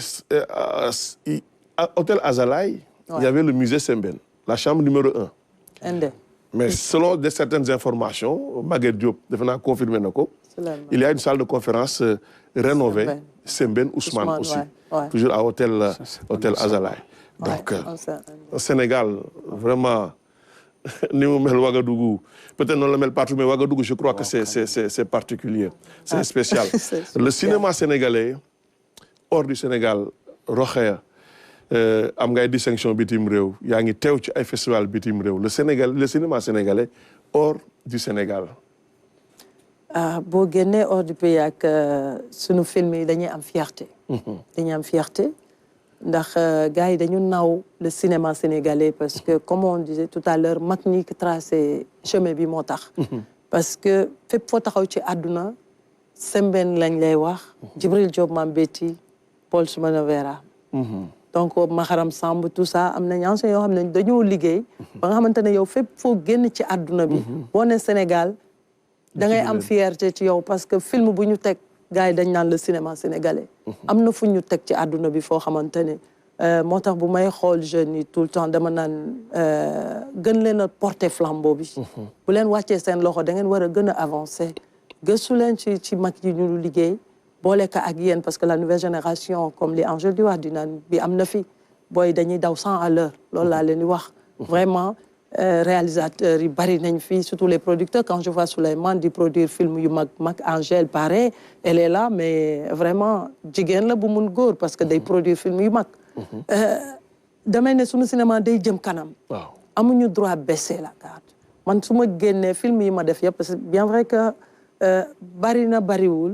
hôtel Azalaï. il y avait le musée Sembène la chambre numéro 1. Mais selon certaines informations, Maguette Diop, devenant confirmé, il y a une salle de conférence rénovée, Sembène Ousmane aussi, toujours à hôtel Azalaï. Donc, au Sénégal, vraiment, nous sommes Ouagadougou. Peut-être non le mêle partout, mais Ouagadougou, je crois que c'est particulier, c'est spécial. Le cinéma sénégalais, hors du Sénégal, Rokhaya, am ngay distinction bitim réew yaa ngi teew ci ay festival bitim réew le cinéma sénégalais hors du Sénégal. boo génnee hors du pays ak sunu film yi dañuy am fierté. dañuy am fierté ndax gars yi dañu naw le cinéma sénégalais parce que comme on disait tout à l'heure mag ñi tracé chemin bi moo tax. parce que fépp foo taxaw ci àdduna Sembène lañ lay wax. Djibril Diop Mambéty Paul Soumanou Viera. donc Maharam Samb tout ça am nañ anciens yoo xam ne dañoo liggéey ba nga xamante ne yow fépp foo génn ci àdduna bi boo ne Sénégal da ngay am fierté ci yow parce que film bu ñu teg gars yi dañ naan le cinéma sénégalais am na fu ñu teg ci àdduna bi foo xamante ne moo tax bu may xool jeunes yi tout le temps dama naan gën leen a porter flambeau bi. bu leen wàccee seen loxo da ngeen war a gën a avancer gëstu leen ci mag yi ñu liggéey boole ka ak yéen parce que la nouvelle génération comme li Angèle di wax dina bi am na fi booy dañuy daw 100 à l'heure loolu laa leen di wax. vraiment réalisateurs yi bari nañ fii surtout les producteurs quand je vois Souleymane di produire film yu mag Angèle pareil elle est là mais vraiment jigéen la bu mun góor parce que day produire film yu mag. damay ne suñu cinéma day jëm kanam. waaw amuñu droit baisser la garde man su ma génnee film yi ma def yëpp parce que bien vrai que bari na bariwul.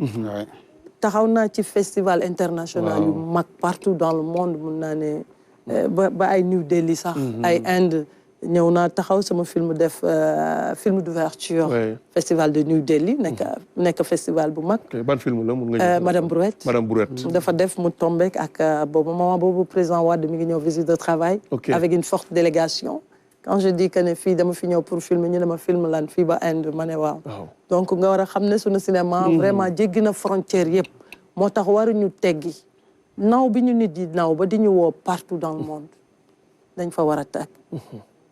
taxaw naa ci festival international yu mag partout dans le monde mun naa ne ba ay New Delhi sax. ay Inde ñëw naa taxaw sama film def film d'ouverture. festival de New Delhi nekk festival bu mag. ban film la mun nga Madame Brouette. Madame Brouette. dafa def mu tombé ak moment boobu président Wade mi ngi ñëw visite de travail. avec une forte délégation. quand je dis que ne fii dama fi ñëw pour film ñu ne ma film lan fii ba Inde ma ne waaw. donc nga war a xam ne sunu cinéma. vraiment jéggi na frontière yëpp. moo tax waruñu teggi naw bi ñu nit yi naw ba di ñu woo partout dans le monde dañ fa war a teg.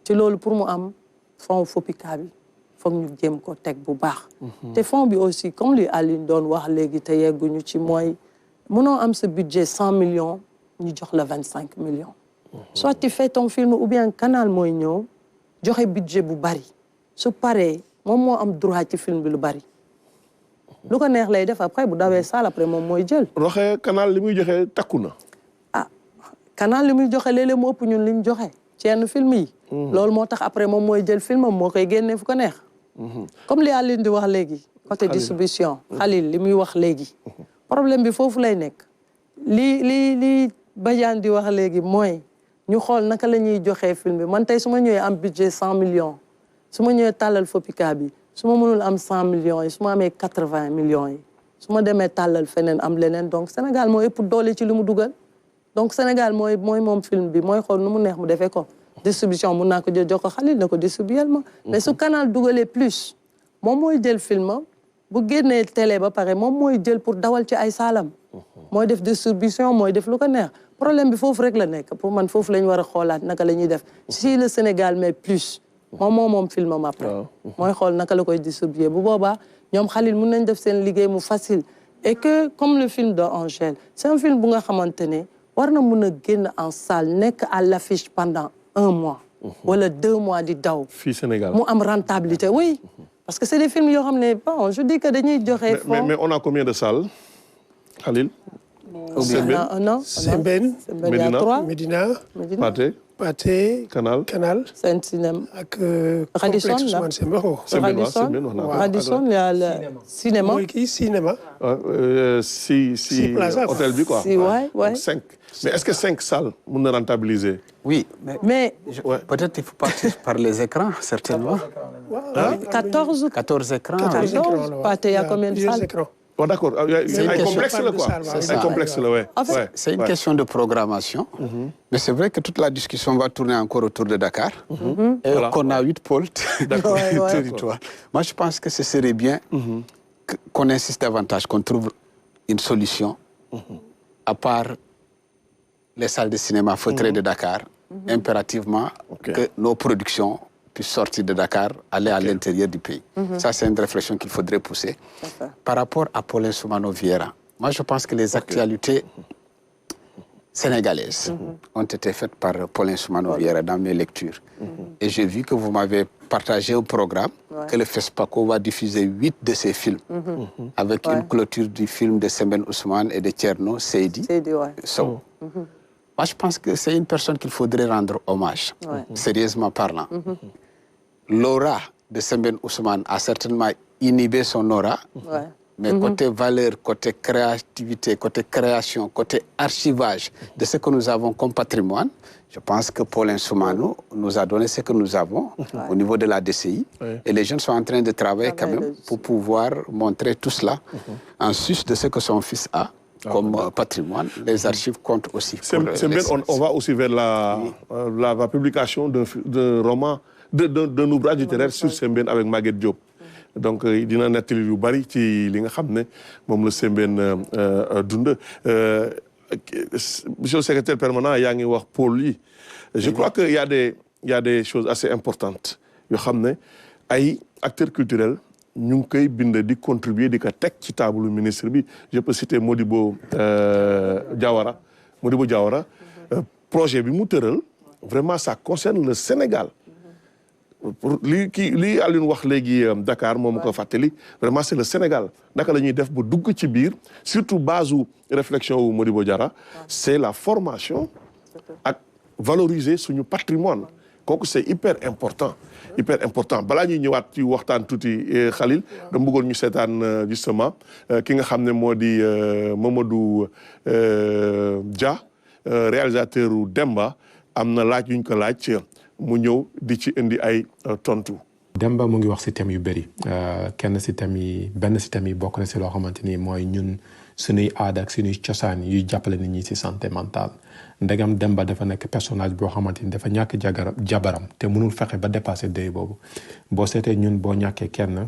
ci loolu pour mu am fond FOPICA bi foog ñu jéem ko teg bu baax. te fond bi aussi comme li Aline doon wax léegi te yegguñu ci mooy mënoo am sa budget 100 millions ñu jox la 25 millions. soit tu fais ton film ou bien canal mooy ñëw joxe budget bu bari su paree moom moo am droit ci film bi lu bari. lu ko neex lay def après bu dawee saal après moom mooy jël. roxe canal li muy joxe takku na. ah canal li muy joxe léeg-léeg mu ëpp ñun li ñu joxe ci yenn film yi. loolu moo tax après moom mooy jël filmam moo koy génnee fu ko neex. comme li Aline di wax léegi. côté distribution. Khalil li muy wax léegi. problème bi foofu lay nekk. li Badiane di wax léegi mooy ñu xool naka la ñuy joxee film bi man tey su ma ñëwee am budget 100 millions su ma ñëwee tàllal FOPICA bi. su ma mënul am 100 millions yi su ma amee 80 millions yi su ma demee tàllal feneen am leneen donc Sénégal mooy ëpp doole ci li mu dugal donc Sénégal mooy moom film bi mooy xool nu mu neex mu defee ko distribution mun naa ko jël jox ko Khalil na ko distribuer ma mais su canal dugalee plus moom mooy jël film bu génnee télé ba pare moom mooy jël pour dawal ci ay saalam mooy def distribution mooy def lu ko neex problème bi foofu rek la nekk pour man foofu la ñu war a xoolaat naka la ñuy def si le Sénégal mais plus moom filmam après mooy xool naka la koy distribuer bu boobaa ñoom Khalil mun nañ def seen liggéey mu facile et que comme le film de Angèle c'est un film bu nga xamante ne war na mun a génn en salle nekk à l'affiche pendant 1 mois wala 2 mois di daw fii Sénégal mu am rentabilité oui parce que c'est des films yoo xam ne bon je dis que dañuy joxe mais on a combien de salles Khalil Sembène Médina Pathé Canal Sen Cinéma ak Radisson Radisson le cinéma mooy kii cinéma si hôtel bi quoi. si ouais 5 mais est-ce que 5 salles mun na rentabiliser. Oui, mais peut-être il faut partir par les écrans, certainement. 14 écrans. 14 Pathé, il y a combien de salles? Oh, d'accord, c'est un complexe là quoi. C'est un complexe là, ouais. C'est une question de programmation. Mais c'est vrai que toute la discussion va tourner encore autour de Dakar. Et qu'on a 8 pôles de territoire. Moi, je pense que ce serait bien qu'on insiste davantage, qu'on trouve une solution à part les salles de cinéma feutrées de Dakar, impérativement que nos productions puissent sortir de Dakar, aller à l'intérieur du pays. Ça, c'est une réflexion qu'il faudrait pousser. Par rapport à Paulin Soumano Vieira, moi, je pense que les actualités sénégalaises ont été faites par Paulin Soumano Vieira dans mes lectures. Et j'ai vu que vous m'avez partagé un programme que le FESPACO va diffuser 8 de ces films, avec une clôture du film de Sembène Ousmane et de Thierno Seydi Sow. Moi, je pense que c'est une personne qu'il faudrait rendre hommage, sérieusement parlant. L'aura de Sembène Ousmane a certainement inhibé son aura, mais côté valeur, côté créativité, côté création, côté archivage de ce que nous avons comme patrimoine, je pense que Paulin Soumano nous a donné ce que nous avons au niveau de la DCI. Et les jeunes sont en train de travailler quand même pour pouvoir montrer tout cela en sus de ce que son fils a comme patrimoine. Les archives comptent aussi. On va aussi vers la publication d'un roman, d'un ouvrage littéraire sur Sembène avec Maguette Diop. Donc dina nettali yu bari ci li nga xam ne moom la Sembène dund monsieur le secrétaire permanent yaa ngi wax pôle yi je crois que il y a des choses assez importantes yoo xam ne ay acteurs culturels ñu ngi koy bind di contribuer di ko teg ci table ministre bi je peux citer Modibo Diawara projet bi mu tëral vraiment ça concerne le Sénégal pour lii Alioune wax léegi Dakar moom ko fàttali vraiment c'est le Sénégal naka la ñuy def ba dugg ci biir surtout base u réflexion wu Modibo Diawara c'est la formation ak valoriser suñu patrimoine kooku c'est hyper important balaa ñuy ñëwaat ci waxtaan tuuti Khalil dama bëggoon ñu seetaan justement ki nga xam ne moo di Mamadou Dia réalisateur u Demba am na laaj yuñ ko laaj mu ñëw di ci indi ay tontu. Demba mu ngi wax si thème yu bëri benn si thème yi bokk na si loo xamante ni mooy ñun suñuy aada ak suñuy cosaan yuy jàppale nit ñi si santé mentale ndegam Demba dafa nekk personnage boo xamante ni dafa ñàkk jabaram te mënul fexe ba dépasser deuil boobu boo seetee ñun boo ñàkkee kenn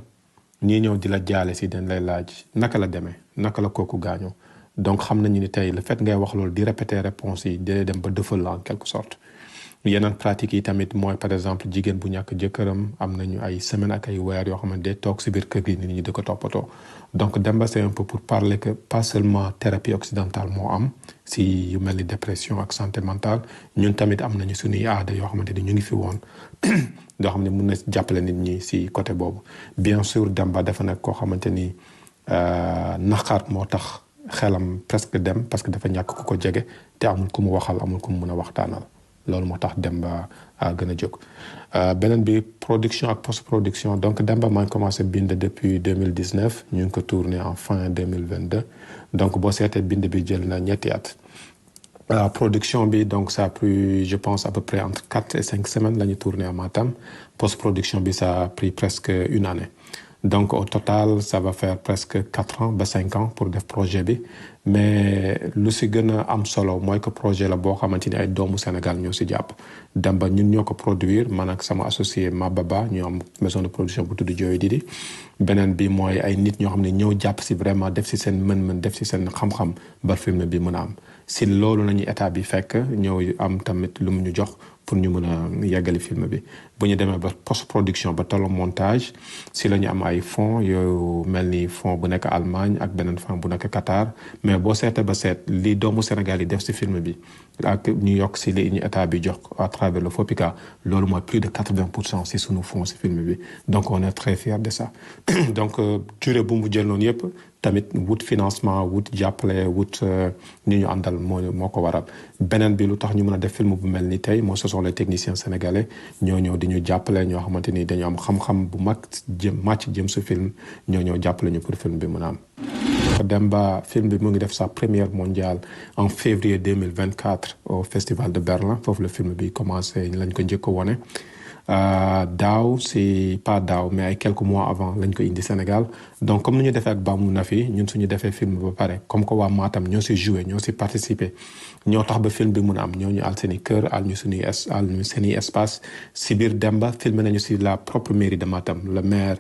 ñii ñëw di la jaale si dañ lay laaj naka la demee naka la kooku gaañoo donc xam nañu ni tey le fait ngay wax loolu di répéter réponse yi di dem ba dëfal la en quelque sorte. yeneen pratiques yi tamit mooy par exemple jigéen bu ñàkk jëkkëram am nañu ay semaine ak ay weer yoo xamante day toog si biir kër gi nit ñi di ko toppatoo donc Demba c'est un peu pour parler que pas seulement thérapie occidentale moo am si yu mel ni dépression ak santé mentale ñun tamit am nañu suñuy aada yoo xamante ni ñu ngi fi woon yoo xam ne mun na jàppale nit ñi si côté boobu bien sûr Demba dafa nekk koo xamante ni naqar moo tax xelam presque dem parce que dafa ñàkk ku ko jege te amul ku mu waxal amul ku mu mun a waxtaanal loolu moo tax Demba gën a jóg beneen bi production ak post production donc Demba maa ngi commencé bind depuis 2019 ñu ngi ko tourné en fin 2022 donc boo seetee bind bi jël na ñetti at production bi donc ça a pris je pense à peu près entre 4 et 5 semaines la ñu tourné à Matam post production bi ça a pris presque une année donc au total ça va faire presque 4 ans ba 5 ans pour def projet bi mais lu si gën a am solo mooy que projet la boo xamante ni ay doomu Sénégal ñoo si jàpp Demba ñun ñoo ko produire man ak sama associé Mababa ñoo am maison de production bu tudd Joy Didi beneen bi mooy ay nit ñoo xam ne ñoo jàpp si vraiment def si seen mën-mën def si seen xam-xam ba film bi mën a am si loolu nañu état bi fekk ñëw am tamit lu mu ñu jox pour ñu mën a yeggali film bi bu ñu demee ba post production ba tollu montage si la ñu am ay fonds yooyu mel ni fonds bu nekk Allemagne ak beneen fonds bu nekk Qatar mais boo seetee ba seet li doomu Sénégal yi def si film bi ak ñu yokk si li ñu état bi jox à travers le FOPICA loolu mooy plus de 80% si sunu fonds si film bi donc on est très fiers de ça donc durée bu mu jël noonu yëpp tamit wut financement wut jàppale wut ñu ñu àndal moo ko waral beneen bi lu tax ñu mën a def film bu mel ni tey moo ce sont les techniciens sénégalais ñoo ñëw di ñu jàppale ñoo xamante ni dañu am xam-xam bu mag jëm su film ñoo ñëw jàppale ñu pour film bi mën a am. Demba film bi mu ngi def sa première mondiale en février 2024 au festival de Berlin foofu le film bi commencé lañ ko njëkk a wone daaw c'est pas daaw mais ay quelques mois avant lañ ko indi Sénégal donc comme ni ñu defee ak Bamou Nafi ñun suñu defee film ba pare comme que waa Matam ñoo si joué ñoo si participé ñoo tax ba film bi mun a am ñoo ñu al seen i kër al ñu suñuy al ñu seen i espace si biir Demba filmé nañu si la propre mairie de Matam le maire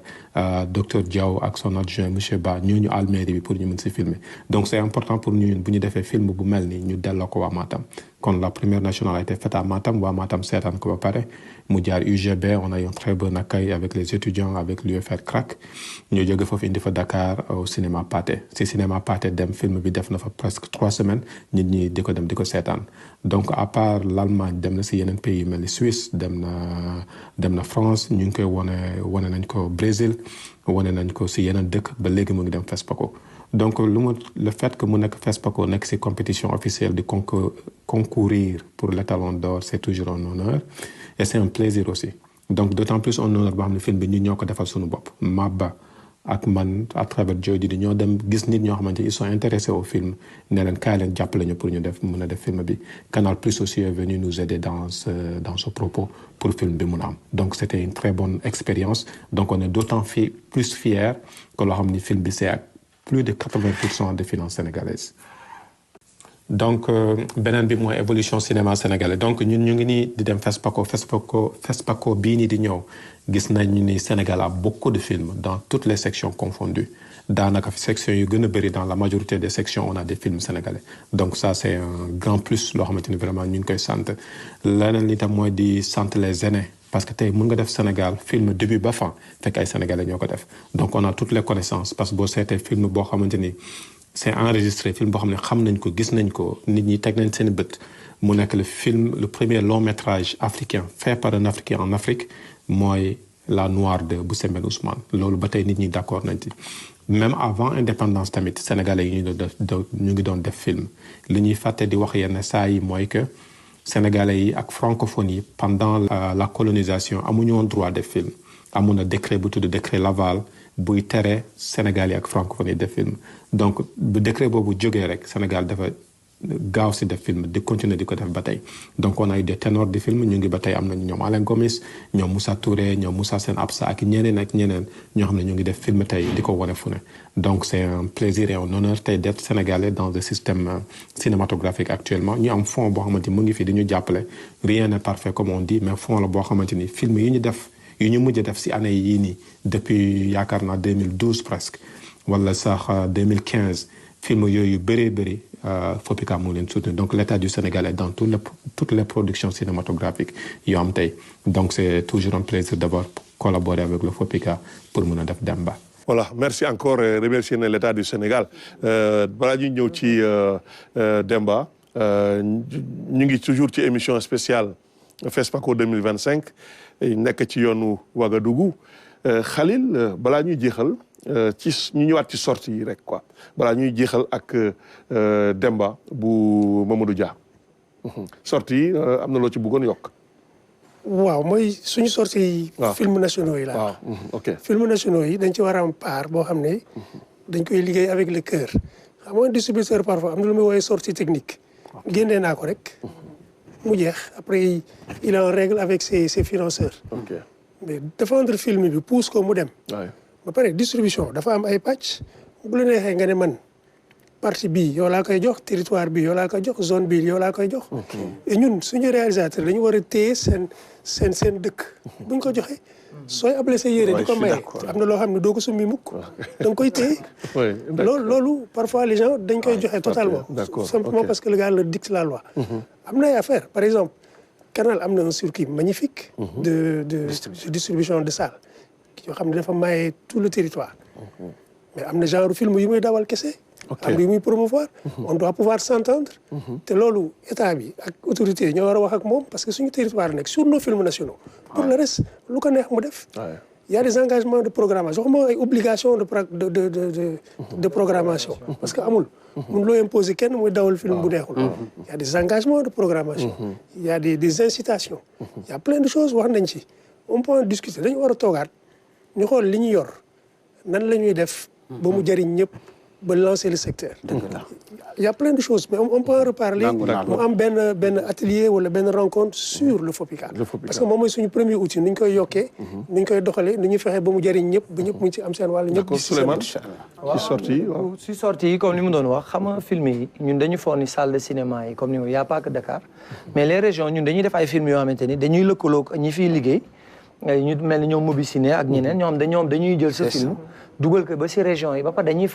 docteur Diaw ak son adjoint monsieur Ba ñoo ñu al mairie bi pour ñu mën si filmer donc c'est important pour ñun bu ñu defee film bu mel ni ñu delloo ko waa Matam kon la première nationale a été faite à Matam waa Matam seetaan ko ba pare mu jaar UGB on a eu un très bon accueil avec les étudiants avec l'UFR CRAC ñu jóge foofu indi fa Dakar au cinéma Pathé si cinéma Pathé dem film bi def na fa presque 3 semaines nit ñi di ko dem di ko seetaan donc à part l'Allemagne dem na si yeneen pays yu mel ni Suisse dem na France ñu ngi koy wane nañ ko Brésil wane nañ ko si yeneen dëkk ba léegi mu ngi dem FESPACO donc le fait que mu nekk FESPACO nekk si compétition officielle de concourir pour l'étalon d'or c'est toujours un honneur et c'est un plaisir aussi donc d'autant plus un honneur boo xam ne film bi ñu ñoo ko defal suñu bopp Maba ak man à travers Joy Didi ñoo dem gis nit ñoo xamante ils sont intéressés au film ne leen kaay leen jàppale ñu pour ñu mën a def film bi Canal Plus aussi est venu nous aider dans ce propos pour film bi mun a am donc c'était une très bonne expérience donc on est d'autant plus fiers que loo xam ni film bi c'est ak plus de 80% des finances sénégalaises donc beneen bi mooy évolution cinéma sénégalais donc ñun ñu ngi nii di dem FESPACO bii nii di ñëw gis nañu ni Sénégal a beaucoup de films dans toutes les sections confondues daanaka section yu gën a bëri dans la majorité des sections on a des films sénégalais donc ça c'est un grand plus loo xamante ni vraiment ñu ngi koy sant leneen li tam mooy di sant les aînés parce que tey mën nga def Sénégal film début ba fin fekk ay sénégalais ñoo ko def donc on a toutes les connaissances parce que boo seetee film boo xamante ni c'est enregistré film boo xam ne xam nañ ko gis nañ ko nit ñi teg nañ seen bët mu nekk le premier long métrage africain fait par un Africain en Afrique mooy La Noire de bu Sembène Ousmane loolu ba tey nit ñi d'accord nañ ci même avant indépendance tamit sénégalais yi ñu ngi doon def film li ñuy fàtte di wax yenn saa yi mooy que sénégalais yi ak francophones yi pendant la colonisation amuñu woon droit def film amoon na décret bu tudd décret Laval buy tere Sénégal yi ak francophones yi def film donc bu décret boobu jógee rek Sénégal dafa gaaw si def film di continuer di ko def ba tey donc on a eu des ténors de film ñu ngi ba tey am nañu ñoom Alain Gomis ñoom Moussa Touré ñoom Moussa Sène Absa ak ñeneen ñoo xam ne ñu ngi def film tey di ko wane fu ne donc c'est un plaisir et un honneur tey d'être sénégalais dans le système cinématographique actuellement ñu am fond boo xamante ni mu ngi fi di ñu jàppale rien n'est parfait comme on dit mais fond la boo xamante ni film yi ñu def yu ñu mujj def si année yii nii depuis yaakaar naa 2012 presque wala sax 2015 film yooyu bëree bëri FOPICA moo leen soutenir donc l'État du Sénégal est dans toutes les productions cinématographiques yoo am tey donc c'est toujours un plaisir d'avoir collaboré avec le FOPICA pour mën a def Demba. Voilà merci encore remercier na l'État du Sénégal balaa ñuy ñëw ci Demba ñu ngi toujours ci émission spéciale FESPACO 2025 nekk ci yoonu Ouagadougou Khalil balaa ñuy jeexal ci ñu ñëwaat ci sortie yi rek quoi balaa ñuy jeexal ak Demba bu Mamadou Dia sortie yi am na loo ci bëggoon yokk. waaw mooy suñu sortie film nationaux yi la. waaw ok film nationaux yi dañ ci war a am part boo xam ne dañ koy liggéey avec le cœur xam nga distributeur parfois am na lu muy woowee sortie technique. génnee naa ko rek mu jeex après il est en règle avec ses financeurs. ok mais défendre film bi pousse ko mu dem. ba pare distribution dafa am ay pàcc bu la neexee nga ne man partie bii yow laa koy jox territoire bi yow laa koy jox zone bii yow laa koy jox. et ñun suñu réalisateur dañu war a téye seen dëkk. buñ ko joxe sooy able sa yére di ko maye am na loo xam ne doo ko summi mukk da nga koy téye. loolu parfois les gens dañ koy joxe totalement. simplement parce que le gars leur dicte la loi. am na ay affaire par exemple Canal am na un circuit magnifique. de distribution de salles. yoo xam ne dafa maye tout le territoire mais am na genre film yu muy dawal kese am yu muy promouvoir on doit pouvoir s'entendre te loolu état bi ak autorité yi ñoo war a wax ak moom parce que suñu territoire nekk sur nos films nationaux pour le reste lu ko neex mu def il y a des engagements de programmation waxuma ay obligations de programmation parce que amul mun loo imposer kenn muy dawal film bu neexul il y a des engagements de programmation il y a des incitations il y a plein de choses wax nañ ci on peut en discuter dañu war a toogaat ñu xool li ñu yor nan la ñuy def ba mu jëriñ ñëpp ba lancer le secteur. Il y a plein de choses mais on peut en reparler. mu am benn atelier wala benn rencontre sur le FOPICA. parce que moom mooy suñu premier outil ni ñu koy yokkee. ni ñu koy doxalee ni ñuy fexe ba mu jëriñ ñëpp ba ñëpp mu ci am seen wàll. ñëpp ci sortie yi waaw ci sortie yi comme ni mu doon wax xam nga film yi ñun dañu fourni salle de cinéma yi comme ni mu y a pas que Dakar mais les régions ñun dañuy def ay films yoo xamante ni dañuy lëkkaloo ñi fiy liggéey. ñu mel ni ñoom Mobi Ciné ak ñeneen ñoom dañuy jël sa film dugal ko ba si région yi ba pare dañuy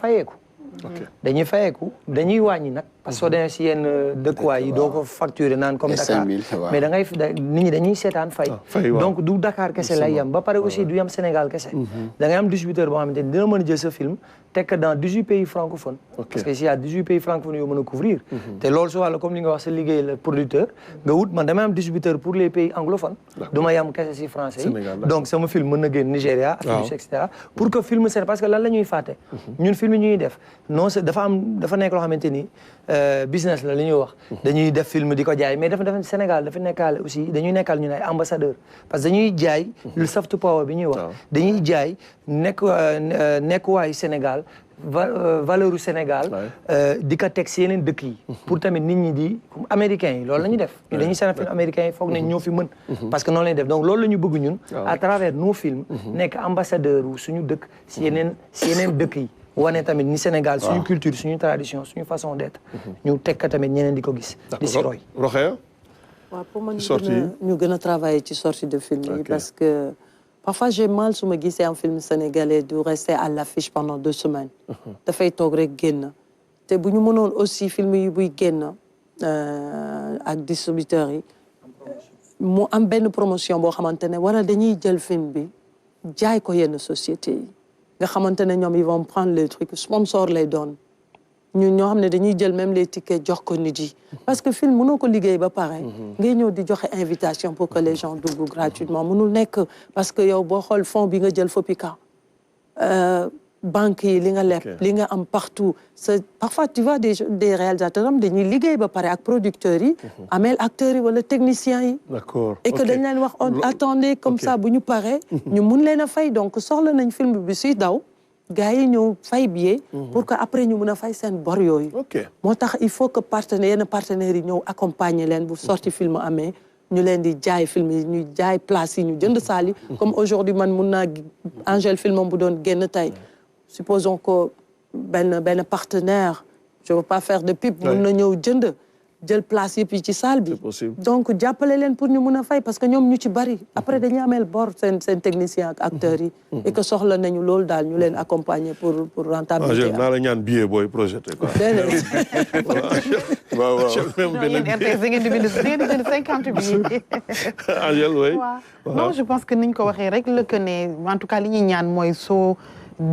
fayeeku dañuy wàññi nag parce que soo demee si yenn dëkkuwaay yi doo ko facturer naan comme Dakar mais da ngay nit ñi dañuy seetaan fay donc du Dakar kese lay yam ba pare aussi du yam Sénégal kese da ngay am distributeur boo xamante ni dina mën a jël sa film tekk dans 18 pays francophones parce que s'il y a 18 pays francophones yoo mën a couvrir te loolu su wàlla comme li nga wax sa liggéey la producteur nga wut man damay am distributeur pour les pays anglophones du ma yam kese si français yi donc sama film mën na génn Nigéria Afrique et cetera pour que film c'est parce que lan la ñuy fàtte ñun film yi ñuy def non c'est dafa nekk loo xamante ni business la li ñuy wax dañuy def film di ko jaay mais dafa Sénégal dafa nekkaale aussi dañuy nekkaal ñu ne ay ambassadeur parce que dañuy jaay le soft power bi ñuy wax dañuy jaay nekkuwaayu Sénégal valeur u Sénégal di ko teg si yeneen dëkk yi pour tamit nit ñi di américains yi loolu la ñuy def ñu dañuy seen film américains yi foog nañ ñoo fi mën parce que noonu la ñuy def donc loolu la ñu bëgg ñun à travers nos films nekk ambassadeur wu suñu dëkk si yeneen dëkk yi wane tamit ni Sénégal suñu culture suñu tradition suñu façon d'être ñu teg ka tamit ñeneen di ko gis di si roy. Rokhaya waaw pour man ñu gën a travailler ci sortie de film yi parce que parfois j'ai mal su ma gisee un film sénégalais de rester à l'affiche pendant 2 semaines dafay toog rek génn te bu ñu mënoon aussi film yi buy génn ak distributeurs yi mu am benn promotion boo xamante ne wala dañuy jël film bi jaay ko yenn société yi nga xamante ne ñoom ils vont prendre les trucs sponsor lay doon ñun ñoo xam ne dañuy jël même les tickets jox ko nit yi parce que film mënoo ko liggéey ba pare ngay ñëw di joxe invitation pour que les gens dugg gratuitement mënul nekk parce que yow boo xool fond bi nga jël FOPICA banque yi li nga leb li nga am partout parfois tu vois des réalisateurs am dañuy liggéey ba pare ak producteurs yi ameel acteurs yi wala techniciens yi d'accord et que dañ leen wax on attendez comme ça bu ñu paree ñu mun leen a fay donc soxla nañ film bi suy daw gars yi ñëw fay billet pour que après ñu mun a fay seen bor yooyu moo tax il faut que yenn partenaires yi ñëw accompagner leen bu sorti film amee ñu leen di jaay film yi ñu jaay place yi ñu jënd saal yi comme aujourd'hui man mun naa Angèle filmam bu doon génn tey supposons que benn partenaire je veux pas faire de pub mun na ñëw jël place yëpp yi ci salle bi donc jàppale leen pour ñu mun a fay parce que ñoom ñu ci bari après dañuy ameel bor seen technicien ak acteurs yi et que soxla nañu loolu daal ñu leen accompagner pour rentabilité naa la ñaan billet booy projeté quoi waaw yéen RTS da ngeen di bind 50 billets Angèle oui non je pense que niñ ko waxee rek la que ne en tout cas li ñuy ñaan mooy soo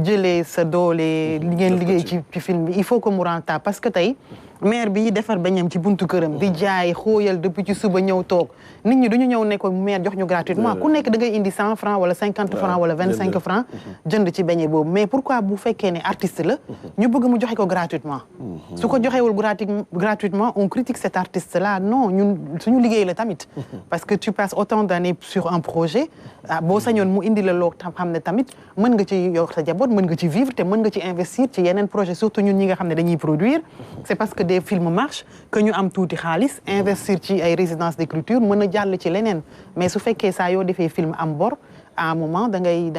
jëlee sa doole li ngeen liggéey ci film bi il faut que mu rentable parce que tey maire bi defar bañam ci buntu këram di jaay xóoyal depuis ci suba ñëw toog nit ñi duñu ñëw ne ko maire jox ñu gratuitement ku nekk da ngay indi 100 francs wala 50 francs wala 25 francs jënd ci beñe boobu mais pourquoi bu fekkee ne artiste la ñu bëgg mu joxe ko gratuitement su ko joxewul gratuitement on critique cet artiste là non ñun suñu liggéey la tamit parce que tu passes autant d'années sur un projet boo sañoon mu indi la loo xam ne tamit mën nga ci yor sa jaboot mën nga ci vivre te mën nga ci investir ci yeneen projet surtout ñun ñi nga xam ne dañuy produire c'est parce que des films marchent que ñu am tuuti xaalis investir ci ay résidences d'écriture mën a jàll ci leneen mais su fekkee saa yoo defee film am bor à un moment da ngay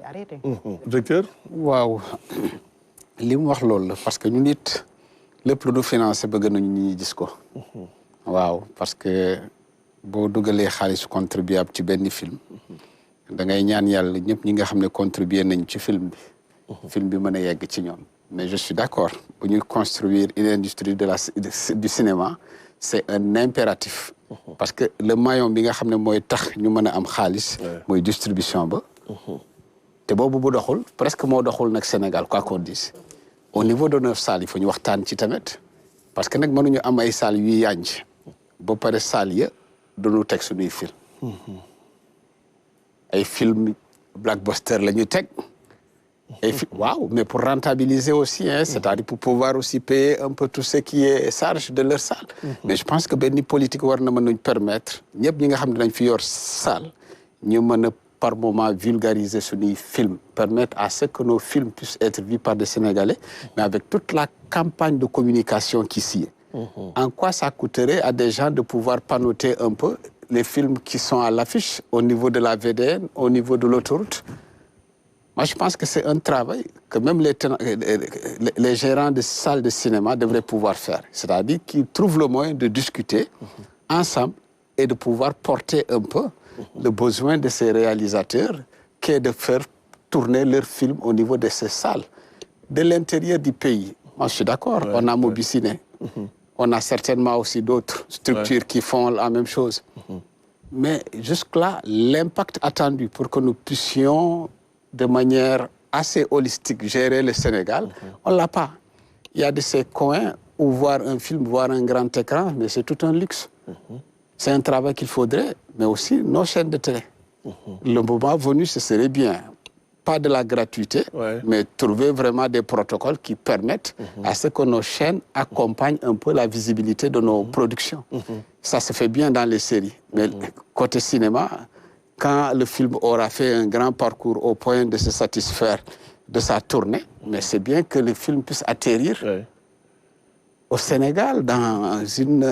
arrêté. directeur. waaw li mu wax loolu la parce que ñu nit lépp lu du financé bëgg nañu ñuy gis ko. waaw parce que boo dugalee xaalisu contribuable ci benn film da ngay ñaan yàlla ñëpp ñi nga xam ne contribuer nañ ci film bi mën a yegg ci ñoom. mais je suis d'accord bu ñuy construire une industrie du cinéma c'est un impératif parce que le maillon bi nga xam ne mooy tax ñu mën a am xaalis mooy distribution ba te boobu bu doxul presque moo doxul nag Sénégal quoi qu'on dise au niveau de nos salles il faut ñu waxtaan ci tamit parce que nag mënuñu am ay salles yuy yànj ba pare salles ya duñu teg suñuy film ay film blockbuster la ñuy teg waaw mais pour rentabiliser aussi c'est-à-dire pour pouvoir aussi payer un peu tout ce qui est charge de leur salle mais je pense que benn politique war na mën nañ permettre ñëpp ñi nga xam ne dañ fi yor salle ñu mën a par moment vulgariser suñuy film permettre à ce que nos films puissent être vus par des Sénégalais mais avec toute la campagne de communication qui s'y est en quoi ça coûterait à des gens de pouvoir panneauter un peu les films qui sont à l'affiche au niveau de la VDN au niveau de l'autoroute. Moi, je pense que c'est un travail que même les gérants de salles de cinéma devraient pouvoir faire. C'est-à-dire qu'ils trouvent le moyen de discuter ensemble et de pouvoir porter un peu le besoin de ces réalisateurs qui est de faire tourner leurs films au niveau de ces salles. De l'intérieur du pays, moi je suis d'accord, on a Mobiciné. On a certainement aussi d'autres structures qui font la même chose. Mais jusque-là, l'impact attendu pour que nous puissions de manière assez holistique gérer le Sénégal, on l'a pas. Il y a de ces coins où voir un film, voir un grand écran, mais c'est tout un luxe. C'est un travail qu'il faudrait, mais aussi nos chaînes de télé. Le moment venu, ce serait bien. Pas de la gratuité, mais trouver vraiment des protocoles qui permettent à ce que nos chaînes accompagnent un peu la visibilité de nos productions. Ça se fait bien dans les séries. Mais côté cinéma, quand le film aura fait un grand parcours au point de se satisfaire de sa tournée, mais c'est bien que le film puisse atterrir au Sénégal dans une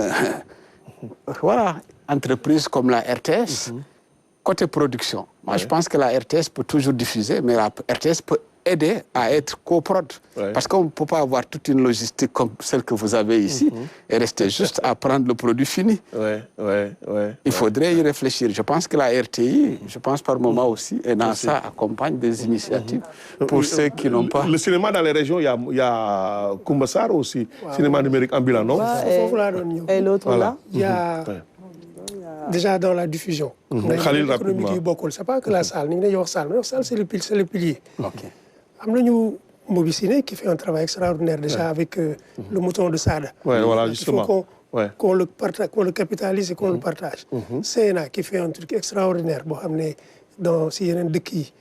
entreprise comme la RTS. Côté production, moi je pense que la RTS peut toujours diffuser, mais la RTS peut aider à être coprod. Parce qu'on ne peut pas avoir toute une logistique comme celle que vous avez ici et rester juste à prendre le produit fini. Il faudrait y réfléchir. Je pense que la RTI, je pense par moment aussi, et NASA accompagne des initiatives pour ceux qui n'ont pas... Le cinéma dans les régions, il y a Koumbassar aussi, cinéma numérique ambulant, non? Et l'autre là? Il y a... Déjà dans la diffusion. Khalil, rapidement. C'est pas que la salle. La salle, c'est le pilier. Nous Mobiciné qui fait un travail extraordinaire déjà avec le mouton de Sada. Voilà, justement. Il faut qu'on le capitalise et qu'on le partage. CNA qui fait un truc extraordinaire dans CNN Deki.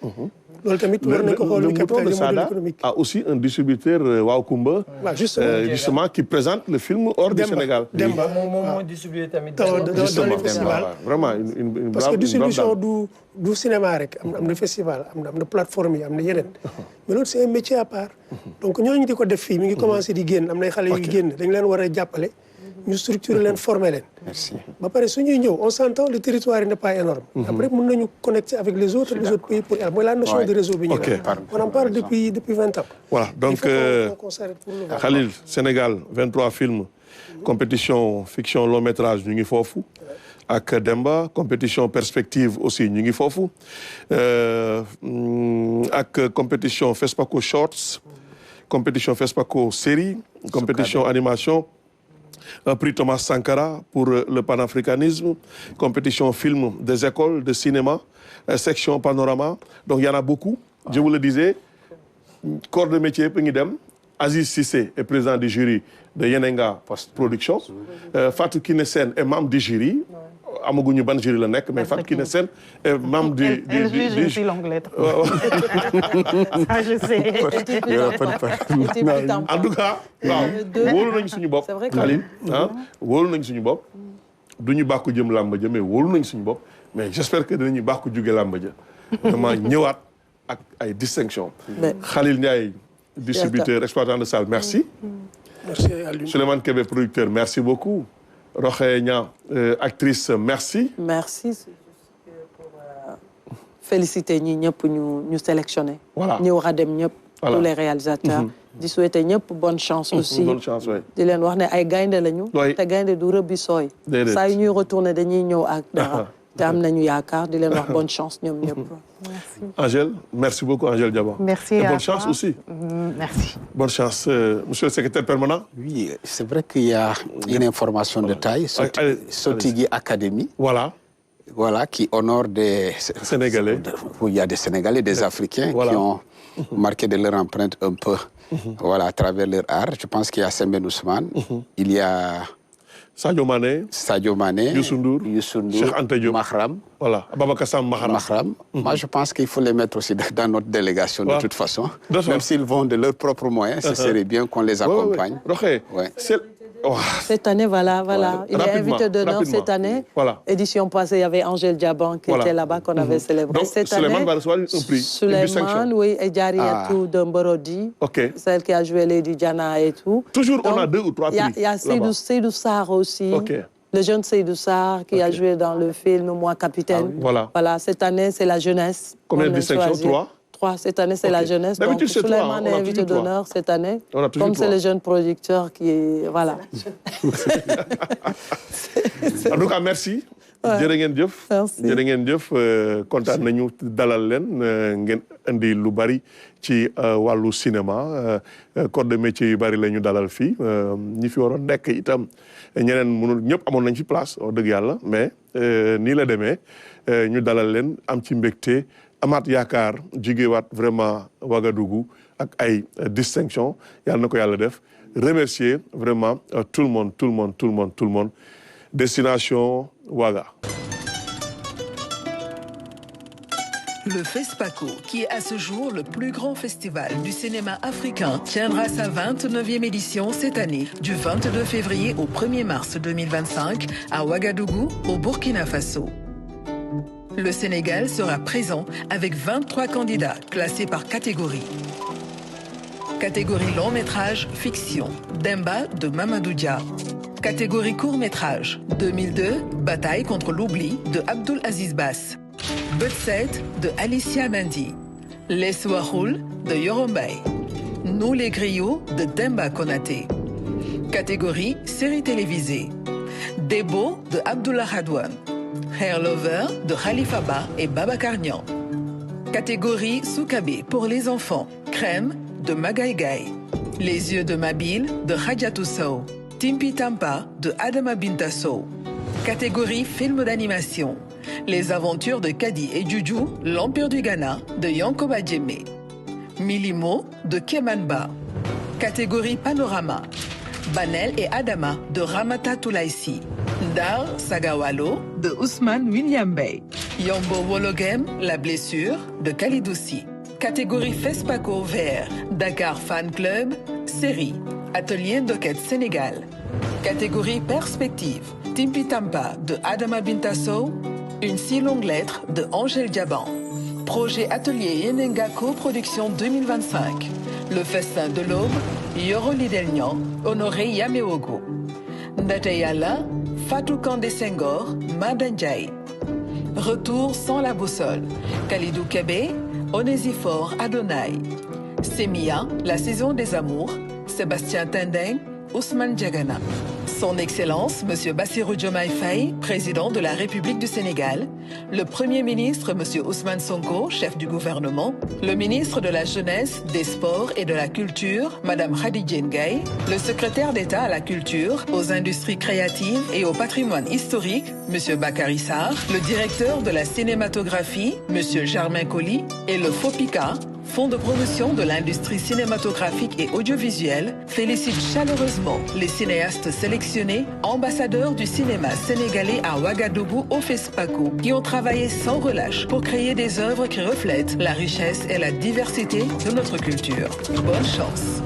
Le mouton de Sada a aussi un distributeur Waokumba justement qui présente le film hors du Sénégal. Demba. Vraiment une parce que distribution du cinéma am na festival am na plateforme yi am na yeneen mais loolu c'est un métier à part donc ñooñu di ko def fii mi ngi commencé di génn am na xale yu génn dañ leen war a jàppale ñu structurer leen former leen ba pare su ñuy ñëw on s'entend le territoire n'est pas énorme après mën nañu connecter avec les autres pays pour mooy la notion de réseau bi ñu on en parle depuis 20 ans. Voilà donc Khalil Sénégal 23 films compétition fiction long métrage ñu ngi foofu ak Demba compétition perspective aussi ñu ngi foofu ak compétition FESPACO shorts compétition FESPACO série compétition animation prix Thomas Sankara pour le panafricanisme compétition film des écoles de cinéma section panorama donc il y en a beaucoup je vous le disais corps de métier yëpp ngi dem Aziz Cissé est président du jury de Yenenga Production Fatou Kiné Sène est membre du jury amaguñu ban jury la nekk mais Fatou Kiné Sène est membre du l'anglais. Je sais. En tout cas waaw wóolu nañ suñu bopp Khalil wóolu nañ suñu bopp duñu bàkku jëm làmb ja mais wóolu nañ suñu bopp mais j'espère que dinañu bàkku jóge làmb ja vraiment ñëwaat ak ay distinction Khalil Ndiaye distributeur exploitant de salle merci. Merci Aliou. Souleymane Kébé producteur merci beaucoup. Rokhaya Niang actrice merci. Merci pour féliciter ñi ñëpp ñu sélectionné. Voilà ñi war a dem ñëpp. tous les réalisateurs. di souhaiter ñëpp bonne chance aussi. bonne chance oui. di leen wax ne ay gaynde lañu. te gaynde du rëbbi sooy. déedéet saa yu ñuy retourner dañuy ñëw ak dara. te am nañu yaakaar di leen wax bonne chance ñoom ñëpp. Merci. Angèle, merci beaucoup Angèle Diaba. Merci et à bonne toi. chance aussi. Merci. Bonne chance, monsieur le secrétaire permanent. Oui, c'est vrai qu'il y a une information de taille, Sotigui Academy. Voilà, qui honore des Sénégalais. Où il y a des Sénégalais, des Africains qui ont marqué de leur empreinte un peu, voilà, à travers leur art. Je pense qu'il y a Sembène Ousmane, il y a Sadio Mané, Youssou Ndour, Cheikh Anta Diop, Mahram. Voilà, Ababacar Sam Mahram. Moi, je pense qu'il faut les mettre aussi dans notre délégation de toute façon. Même s'ils vont de leurs propres moyens, ce serait bien qu'on les accompagne. Cette année, voilà. Il est invité d'honneur cette année. Voilà. Édition passée, il y avait Angèle Diaban qui était là-bas, qu'on avait célébré. Donc, cette Souleymane année, va recevoir un prix. Souleymane, oui, et Diariatou de Mborodi. Celle qui a joué Lady Diana et tout. Toujours, donc, on a 2 ou 3 prix. Il y a Seydou Sarr aussi. Le jeune Seydou Sarr qui a joué dans le film Moi Capitaine. Voilà, cette année, c'est la jeunesse. Combien de distinctions? 3. Cette année, c'est la jeunesse. Donc, Souleymane est invité d'honneur cette année. Comme c'est le jeune producteur qui est... Voilà. En tout cas, merci. jërë ngeen jëf. jërë ngeen jëf kontaan nañu dalal leen ngeen indi lu bari ci wàllu cinéma corps de métier yu bari la ñu dalal fii ñi fi waroon nekk itam ñeneen mënul ñëpp amoon nañ ci place wax dëgg yàlla mais nii la demee ñu dalal leen am ci mbégte amaat yaakaar jógewaat vraiment Ouagadougou ak ay distinction yàlla na ko yàlla def remercier vraiment tout le monde destination Ouaga. Le FESPACO, qui est à ce jour le plus grand festival du cinéma africain, tiendra sa 29e édition cette année, du 22 février au 1er mars 2025, à Ouagadougou, au Burkina Faso. Le Sénégal sera présent avec 23 candidats classés par catégorie. Catégorie long métrage, fiction, Demba de Mamadou Dia. Catégorie court métrage, 2002, Bataille contre l'oubli de Abdoul Aziz Bass. Budset de Alicia Mendy. Les Souahoul de Yorombay. Nous les griots de Demba Konaté. Catégorie série télévisée. Debo de Abdullah Hadouane. Hair Lover de Khalifa Ba et Baba Karnian. Catégorie Soukabe pour les enfants. Crème de Magaïgaï. Les yeux de Mabil de Khadjatou Sow. Timpi Tampa de Adama Binta Sow. Catégorie film d'animation. Les aventures de Kadi et Juju, l'Empire du Ghana de Yankoba Djemé. Milimo de Kemanba. Catégorie panorama. Banel et Adama de Ramata Toulaïsi. Dar Sagawalo de Ousmane William Bey. Yombo Wologem, la blessure de Kalidoussi. Catégorie Fespaco vert. Dakar Fan Club, série. Atelier Ndoket Sénégal. Catégorie perspective. Timpi Tampa de Adama Bintasso. Une si longue lettre de Angèle Diaban. Projet Atelier Yenenga Co-production 2025. Le festin de l'aube, Yoro Lidelnian, Honoré Yameogo. Ndateyala, Fatou Kandé Senghor, Madandjaï. Retour sans la boussole. Khalidou Kébé, Onésiphore Adonai. Semia, la saison des amours, Sébastien Tendeng, Ousmane Diagana. Son Excellence, M. Bassirou Diomaye Faye, président de la République du Sénégal, le Premier ministre, M. Ousmane Sonko, chef du gouvernement, le ministre de la Jeunesse, des Sports et de la Culture, Mme Khadija Ndiaye, le secrétaire d'État à la Culture, aux industries créatives et au patrimoine historique, M. Bakary Sarr, le directeur de la cinématographie, M. Germain Colli, et le FOPICA, Fonds de promotion de l'industrie cinématographique et audiovisuelle, félicite chaleureusement les cinéastes sélectionnés, ambassadeurs du cinéma sénégalais à Ouagadougou au FESPACO, qui ont travaillé sans relâche pour créer des œuvres qui reflètent la richesse et la diversité de notre culture. Bonne chance.